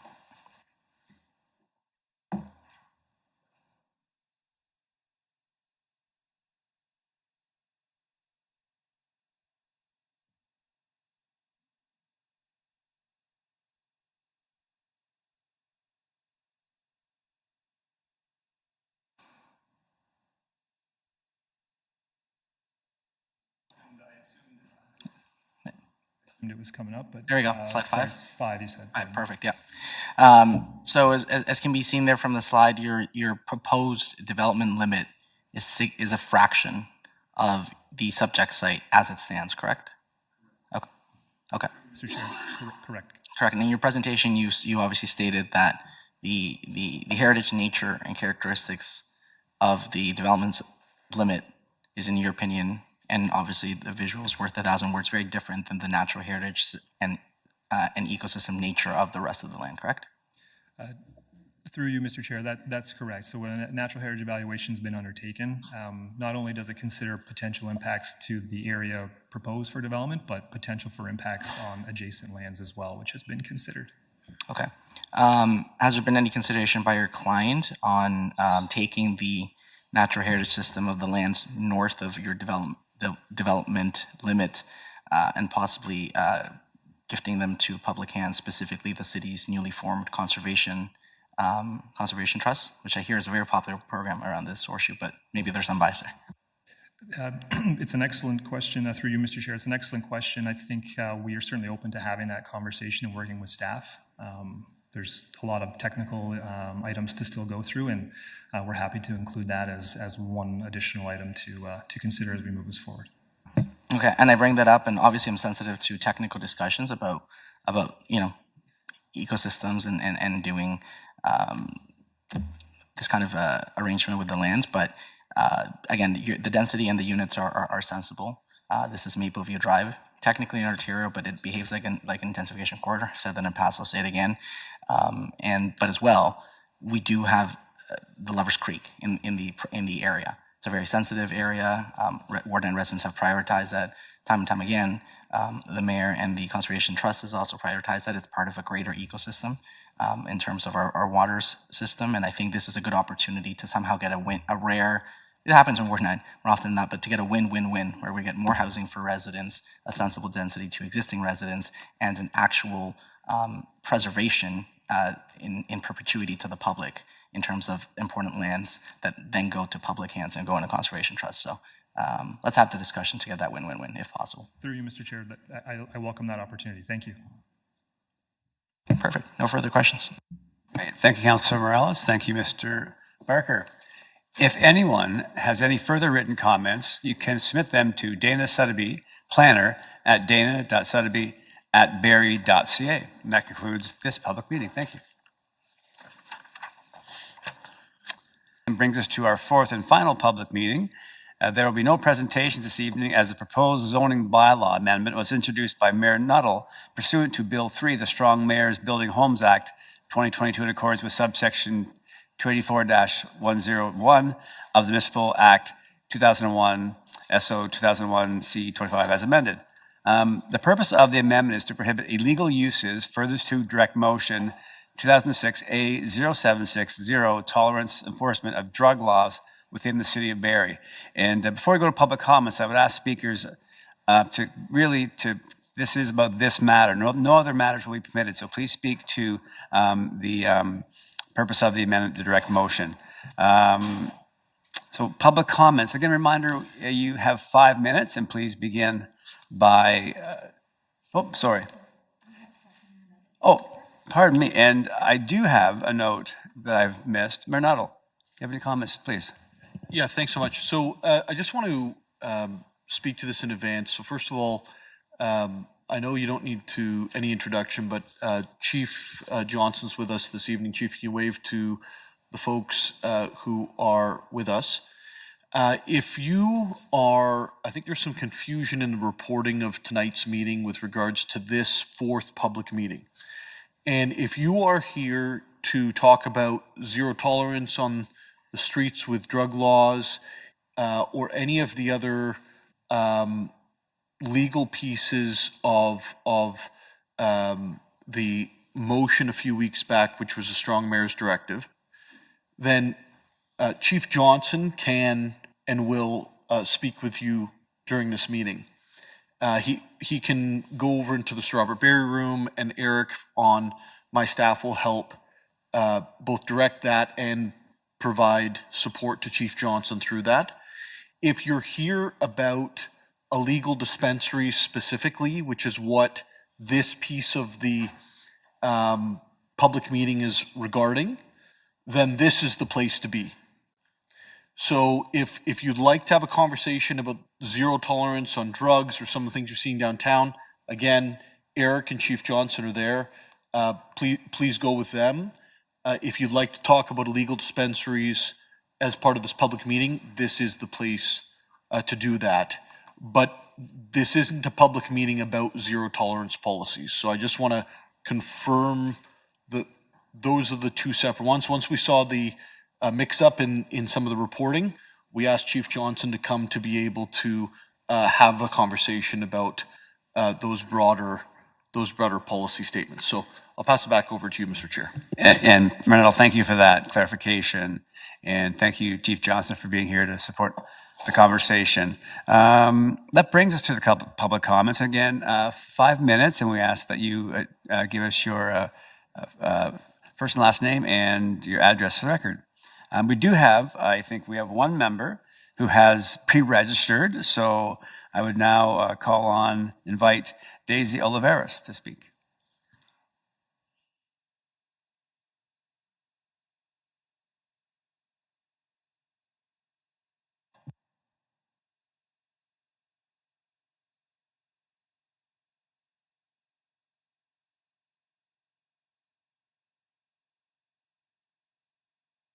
It was coming up, but there we go. Slide 5. 5, you said. All right, perfect. Yeah. So as can be seen there from the slide, your proposed development limit is a fraction of the subject site as it stands. Correct? Okay. Okay. Mr. Chair, correct. Correct. And in your presentation, you obviously stated that the heritage nature and characteristics of the development limit is, in your opinion, and obviously the visual is worth 1,000 words, very different than the natural heritage and ecosystem nature of the rest of the land, correct? Through you, Mr. Chair, that's correct. So when a natural heritage evaluation has been undertaken, not only does it consider potential impacts to the area proposed for development, but potential for impacts on adjacent lands as well, which has been considered. Okay. Has there been any consideration by your client on taking the natural heritage system of the lands north of your development limit and possibly gifting them to public hands, specifically the city's newly formed conservation trust, which I hear is a very popular program around this horseshoe, but maybe there's some bias there. It's an excellent question. Through you, Mr. Chair, it's an excellent question. I think we are certainly open to having that conversation and working with staff. There's a lot of technical items to still go through, and we're happy to include that as one additional item to consider as we move this forward. Okay, and I bring that up, and obviously I'm sensitive to technical discussions about ecosystems and doing this kind of arrangement with the lands. But again, the density and the units are sensible. This is Mapleview Drive, technically an arterial, but it behaves like an intensification corridor. I've said that in the past, I'll say it again. But as well, we do have the Lovers Creek in the area. It's a very sensitive area. Ward 9 residents have prioritized that time and time again. The mayor and the Conservation Trust has also prioritized that. It's part of a greater ecosystem in terms of our water system. And I think this is a good opportunity to somehow get a rare, it happens in Ward 9 more often than not, but to get a win-win-win where we get more housing for residents, a sensible density to existing residents, and an actual preservation in perpetuity to the public in terms of important lands that then go to public hands and go into conservation trust. So let's have the discussion to get that win-win-win if possible. Through you, Mr. Chair, I welcome that opportunity. Thank you. Perfect. No further questions. Great. Thank you, Councillor Morales. Thank you, Mr. Barker. If anyone has any further written comments, you can submit them to Dana Sotheby, planner at dana.sotheby@barrie.ca. And that concludes this public meeting. Thank you. And brings us to our fourth and final public meeting. There will be no presentations this evening as the proposed zoning bylaw amendment was introduced by Mayor Nuttall pursuant to Bill 3, the Strong Mayors Building Homes Act 2022 in accordance with subsection 284-101 of the Municipal Act 2001, SO 2001 C25 as amended. The purpose of the amendment is to prohibit illegal uses, further to direct motion 2006 A0760, tolerance enforcement of drug laws within the city of Barrie. And before we go to public comments, I would ask speakers this is about this matter. No other matters will be permitted. So please speak to the purpose of the amendment to direct motion. So public comments. Again, reminder, you have 5 minutes, and please begin by, Pardon me, and I do have a note that I've missed. Mayor Nuttall, you have any comments, please? Yeah, thanks so much. So I just want to speak to this in advance. So first of all, I know you don't need any introduction, but Chief Johnston's with us this evening. Chief, can you wave to the folks who are with us? If you are, I think there's some confusion in the reporting of tonight's meeting with regards to this fourth public meeting. And if you are here to talk about zero tolerance on the streets with drug laws, or any of the other legal pieces of the motion a few weeks back, which was a strong mayor's directive, then Chief Johnston can and will speak with you during this meeting. He can go over into the Sir Robert Barrie room, and Eric on my staff will help both direct that and provide support to Chief Johnston through that. If you're here about illegal dispensaries specifically, which is what this piece of the public meeting is regarding, then this is the place to be. So if you'd like to have a conversation about zero tolerance on drugs or some of the things you're seeing downtown, again, Eric and Chief Johnston are there. Please go with them. If you'd like to talk about illegal dispensaries as part of this public meeting, this is the place to do that. But this isn't a public meeting about zero tolerance policies. So I just want to confirm that those are the two separate ones. Once we saw the mix up in some of the reporting, we asked Chief Johnston to come to be able to have a conversation about those broader policy statements. So I'll pass it back over to you, Mr. Chair. And Mayor, thank you for that clarification. And thank you, Chief Johnston, for being here to support the conversation. That brings us to the public comments. Again, 5 minutes, and we ask that you give us your first and last name and your address for the record. We do have, I think we have one member who has pre-registered, so I would now invite Daisy Oliveras to speak.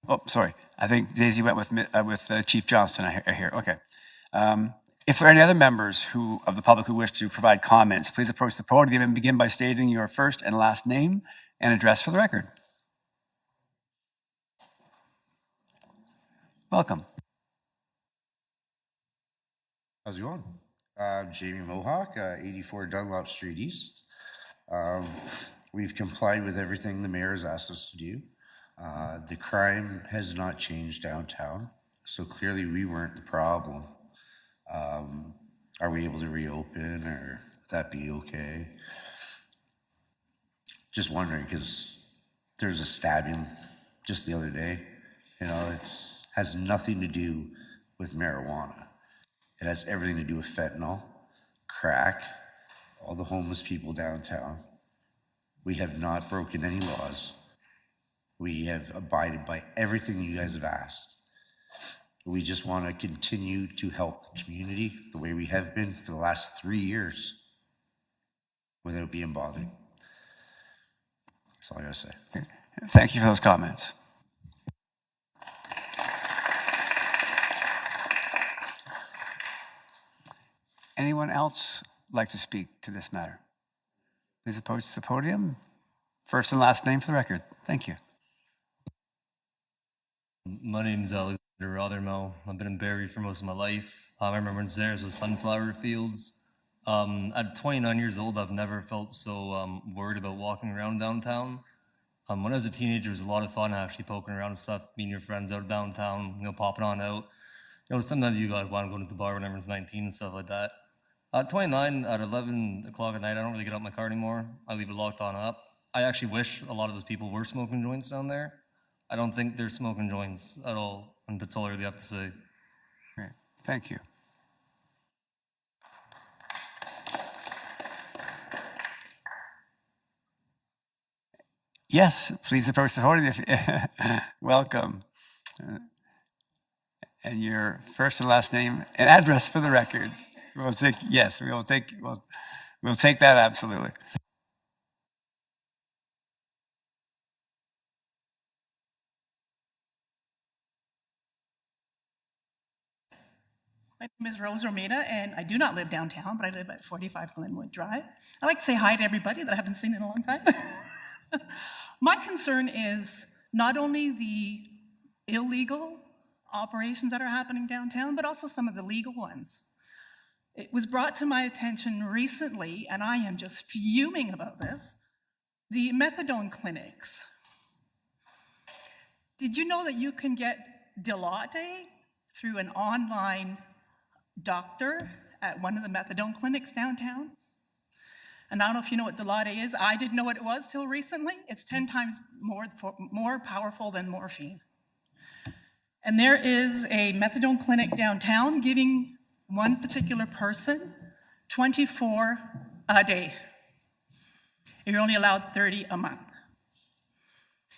Oh, sorry. I think Daisy went with Chief Johnston. I hear. Okay. If there are any other members of the public who wish to provide comments, please approach the podium and begin by stating your first and last name and address for the record. Welcome. How's it going? Jamie Mohawk, 84 Dunlop Street East. We've complied with everything the mayor has asked us to do. The crime has not changed downtown, so clearly we weren't the problem. Are we able to reopen, or would that be okay? Just wondering, because there's a stabbing just the other day. You know, it's has nothing to do with marijuana. It has everything to do with fentanyl, crack, all the homeless people downtown. We have not broken any laws. We have abided by everything you guys have asked. We just want to continue to help the community the way we have been for the last 3 years without being bothered. That's all I gotta say. Thank you for those comments. Anyone else like to speak to this matter? Please approach the podium. First and last name for the record. Thank you. My name's Alexander Rothermel. I've been in Barrie for most of my life. I remember when theirs was sunflower fields. At 29 years old, I've never felt so worried about walking around downtown. When I was a teenager, it was a lot of fun actually poking around and stuff, meeting your friends out downtown, popping on out. Sometimes you guys want to go to the bar when everyone's 19 and stuff like that. At 29, at 11 o'clock at night, I don't really get out my car anymore. I leave it locked on up. I actually wish a lot of those people were smoking joints down there. I don't think they're smoking joints at all, and that's all I really have to say. Great. Thank you. Yes, please approach the podium. Welcome. And your first and last name and address for the record. We'll take that absolutely. My name is Rose Romita, and I do not live downtown, but I live at 45 Glenwood Drive. I like to say hi to everybody that I haven't seen in a long time. My concern is not only the illegal operations that are happening downtown, but also some of the legal ones. It was brought to my attention recently, and I am just fuming about this, the methadone clinics. Did you know that you can get Dilaudid through an online doctor at one of the methadone clinics downtown? And I don't know if you know what Dilaudid is. I didn't know what it was till recently. It's 10 times more powerful than morphine. And there is a methadone clinic downtown giving one particular person 24 a day. You're only allowed 30 a month.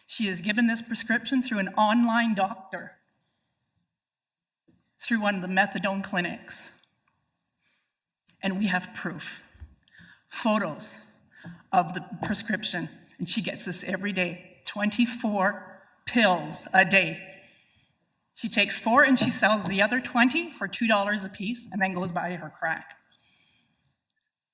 She is given this prescription through an online doctor, through one of the methadone clinics. And we have proof, photos of the prescription, and she gets this every day, 24 pills a day. She takes 4 and she sells the other 20 for $2 a piece and then goes buy her crack.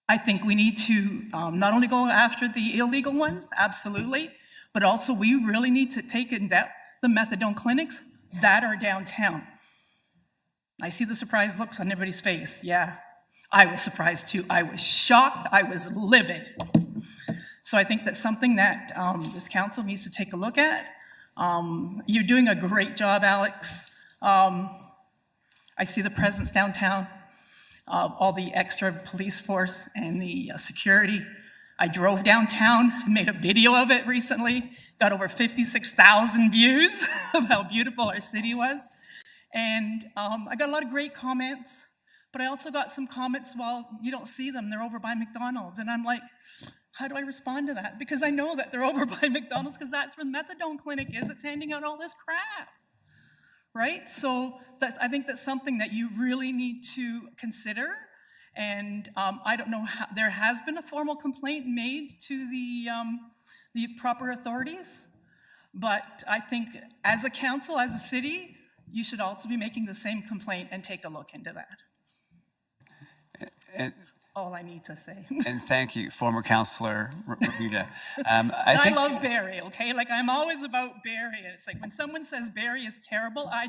I think we need to not only go after the illegal ones, absolutely, but also we really need to take in depth the methadone clinics that are downtown. I see the surprised looks on everybody's face. Yeah, I was surprised too. I was shocked. I was livid. So I think that's something that this council needs to take a look at. You're doing a great job, Alex. I see the presence downtown, all the extra police force and the security. I drove downtown, made a video of it recently, got over 56,000 views of how beautiful our city was. And I got a lot of great comments, but I also got some comments, well, you don't see them, they're over by McDonald's. And I'm like, how do I respond to that? Because I know that they're over by McDonald's because that's where the methadone clinic is. It's handing out all this crap, right? So I think that's something that you really need to consider. And I don't know how, there has been a formal complaint made to the proper authorities, but I think as a council, as a city, you should also be making the same complaint and take a look into that. That's all I need to say. And thank you, former councillor Rita. I love Barrie, okay? Like, I'm always about Barrie. It's like when someone says Barrie is terrible, I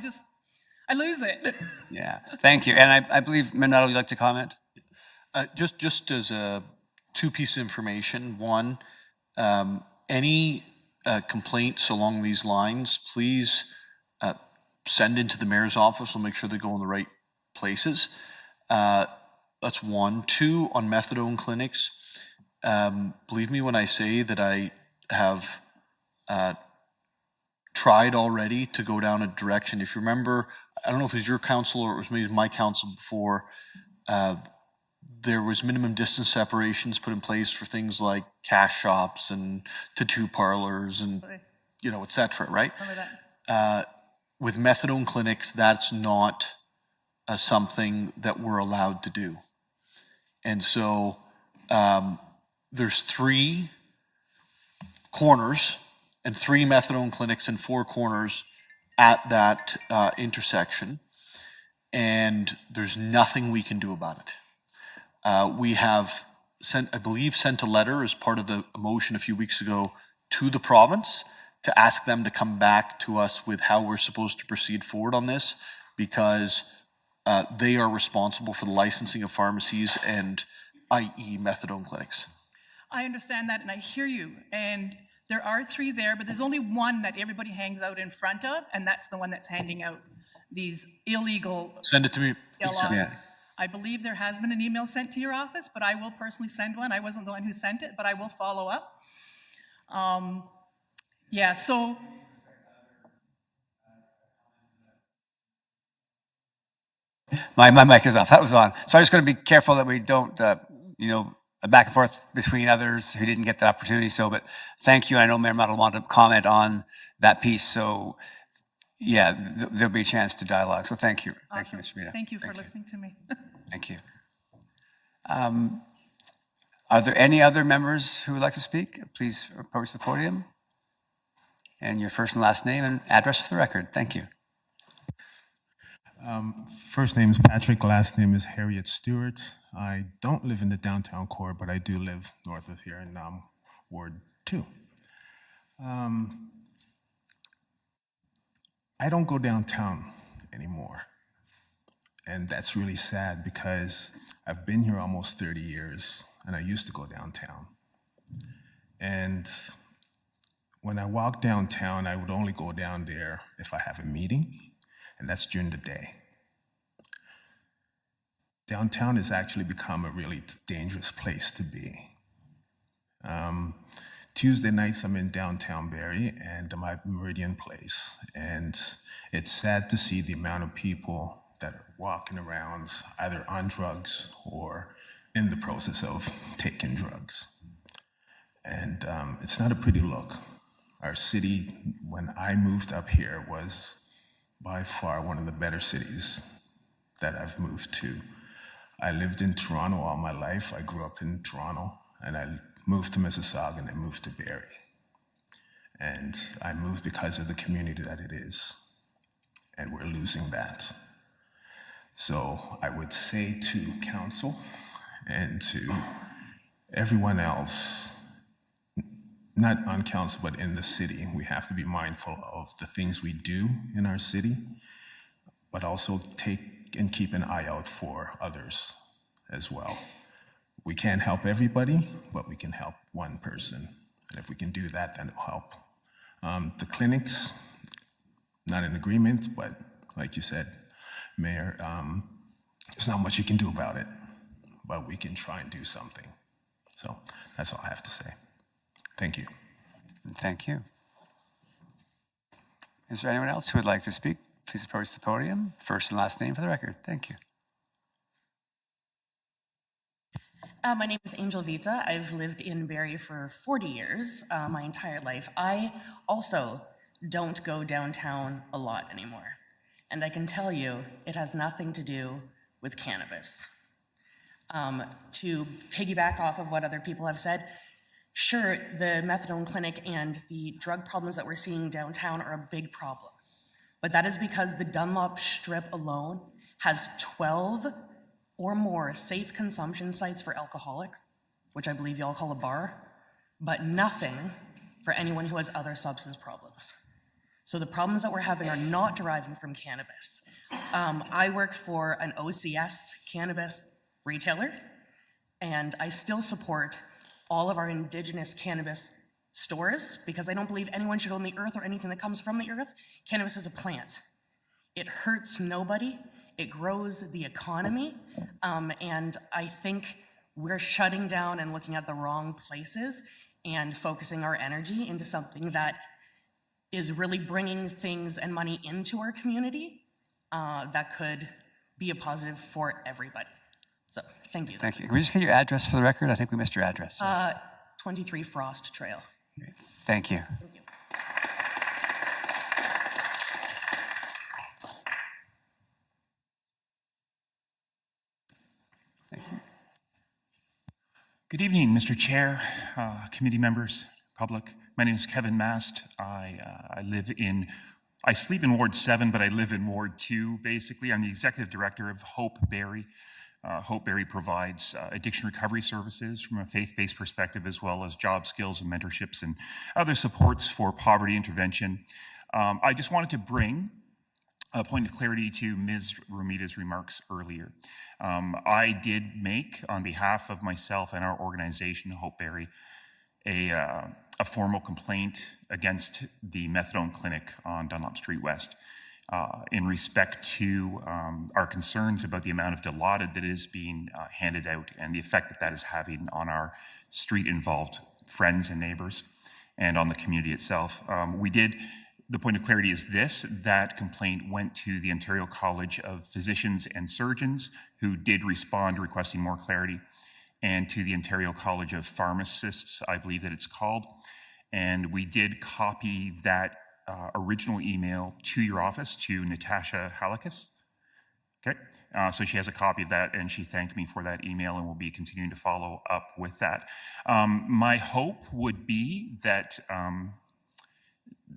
lose it. Yeah, thank you. And I believe, Minato, you'd like to comment? Just as a 2 pieces of information. One, any complaints along these lines, please send into the mayor's office. We'll make sure they go in the right places. That's 1. 2, on methadone clinics. Believe me when I say that I have tried already to go down a direction. If you remember, I don't know if it was your council or it was maybe my council before, there was minimum distance separations put in place for things like cash shops and tattoo parlors and, et cetera, right? Remember that? With methadone clinics, that's not something that we're allowed to do. And so there's 3 corners and 3 methadone clinics and 4 corners at that intersection. And there's nothing we can do about it. We have sent a letter as part of the motion a few weeks ago to the province to ask them to come back to us with how we're supposed to proceed forward on this, because they are responsible for the licensing of pharmacies and i.e. methadone clinics. I understand that and I hear you. And there are 3 there, but there's only one that everybody hangs out in front of, and that's the one that's handing out these illegal. Send it to me. Yeah. I believe there has been an email sent to your office, but I will personally send one. I wasn't the one who sent it, but I will follow up. Yeah, so. My mic is off. That was on. So I'm just going to be careful that we don't, back and forth between others who didn't get the opportunity. So, but thank you. I know Mayor Mottle wanted to comment on that piece. So, yeah, there'll be a chance to dialogue. So thank you. Awesome. Thank you, Ms. Rita. Thank you for listening to me. Thank you. Are there any other members who would like to speak? Please approach the podium. And your first and last name and address for the record. Thank you. First name is Patrick, last name is Harriet Stewart. I don't live in the downtown core, but I do live north of here in Ward 2. I don't go downtown anymore. And that's really sad because I've been here almost 30 years and I used to go downtown. And when I walk downtown, I would only go down there if I have a meeting, and that's during the day. Downtown has actually become a really dangerous place to be. Tuesday nights I'm in downtown Barrie and I'm at Meridian Place, and it's sad to see the amount of people that are walking around either on drugs or in the process of taking drugs. And it's not a pretty look. Our city, when I moved up here, was by far one of the better cities that I've moved to. I lived in Toronto all my life. I grew up in Toronto, and I moved to Mississauga and I moved to Barrie. And I moved because of the community that it is, and we're losing that. So I would say to council and to everyone else, not on council, but in the city, we have to be mindful of the things we do in our city, but also take and keep an eye out for others as well. We can't help everybody, but we can help one person. And if we can do that, then it'll help. The clinics, not in agreement, but like you said, Mayor, there's not much you can do about it, but we can try and do something. So that's all I have to say. Thank you. Thank you. Is there anyone else who would like to speak? Please approach the podium. First and last name for the record. Thank you. My name is Angel Vita. I've lived in Barrie for 40 years, my entire life. I also don't go downtown a lot anymore. And I can tell you, it has nothing to do with cannabis. To piggyback off of what other people have said, sure, the methadone clinic and the drug problems that we're seeing downtown are a big problem. But that is because the Dunlop Strip alone has 12 or more safe consumption sites for alcoholics, which I believe y'all call a bar, but nothing for anyone who has other substance problems. So the problems that we're having are not deriving from cannabis. I work for an OCS cannabis retailer, and I still support all of our indigenous cannabis stores because I don't believe anyone should own the earth or anything that comes from the earth. Cannabis is a plant. It hurts nobody. It grows the economy. And I think we're shutting down and looking at the wrong places and focusing our energy into something that is really bringing things and money into our community that could be a positive for everybody. So, thank you. Thank you. Can we just get your address for the record? I think we missed your address. 23 Frost Trail. Thank you. Thank you. Good evening, Mr. Chair, committee members, public. My name is Kevin Mast. I sleep in Ward 7, but I live in Ward 2, basically. I'm the executive director of Hope Barrie. Hope Barrie provides addiction recovery services from a faith-based perspective, as well as job skills and mentorships and other supports for poverty intervention. I just wanted to bring a point of clarity to Ms. Romita's remarks earlier. I did make, on behalf of myself and our organization, Hope Barrie, a formal complaint against the methadone clinic on Dunlop Street West in respect to our concerns about the amount of Dilaudid that is being handed out and the effect that that is having on our street-involved friends and neighbors and on the community itself. The point of clarity is this: that complaint went to the Ontario College of Physicians and Surgeons, who did respond requesting more clarity. and to the Ontario College of Pharmacists, I believe that it's called. And we did copy that original email to your office, to Natasha Halakis. Okay, so she has a copy of that, and she thanked me for that email, and we'll be continuing to follow up with that. My hope would be that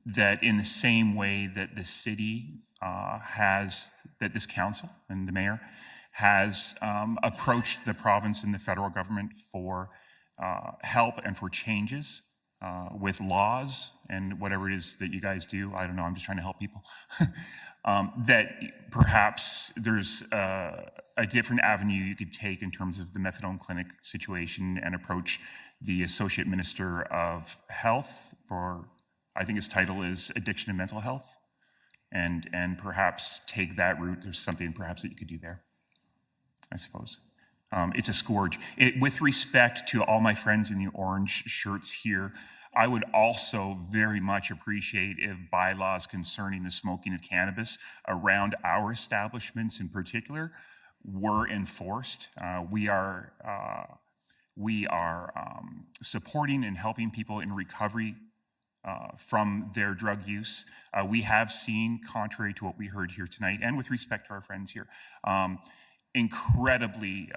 that in the same way that the city that this council and the mayor has approached the province and the federal government for help and for changes with laws and whatever it is that you guys do. I don't know, I'm just trying to help people. That perhaps there's a different avenue you could take in terms of the methadone clinic situation and approach the Associate Minister of Health for, I think his title is Addiction and Mental Health, and perhaps take that route. There's something perhaps that you could do there, I suppose. It's a scourge. With respect to all my friends in the orange shirts here, I would also very much appreciate if bylaws concerning the smoking of cannabis around our establishments in particular were enforced. We are supporting and helping people in recovery from their drug use. We have seen, contrary to what we heard here tonight, and with respect to our friends here, incredibly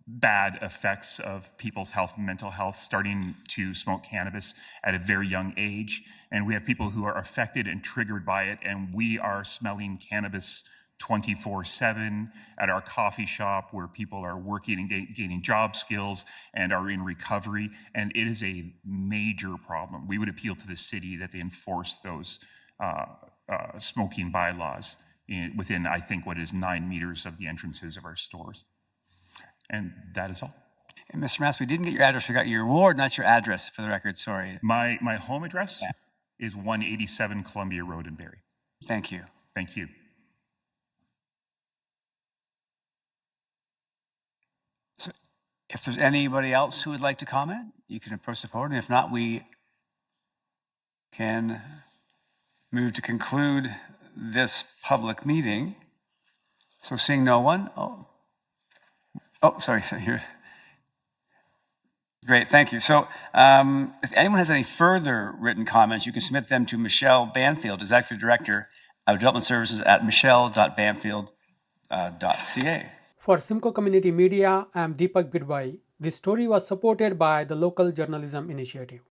bad effects of people's health and mental health, starting to smoke cannabis at a very young age. And we have people who are affected and triggered by it, and we are smelling cannabis 24/7 at our coffee shop where people are working and gaining job skills and are in recovery. And it is a major problem. We would appeal to the city that they enforce those smoking bylaws within, I think, what is 9 meters of the entrances of our stores. And that is all. And Mr. Mass, we didn't get your address. We got your ward, not your address, for the record. Sorry. My home address is 187 Columbia Road in Barrie. Thank you. Thank you. So if there's anybody else who would like to comment, you can approach the podium. If not, we can move to conclude this public meeting. So seeing no one, oh, sorry, here. Great, thank you. So if anyone has any further written comments, you can submit them to Michelle Banfield, Executive Director of Development Services at michelle.banfield.ca. For Simcoe Community Media, I am Deepak Bidwai. This story was supported by the Local Journalism Initiative.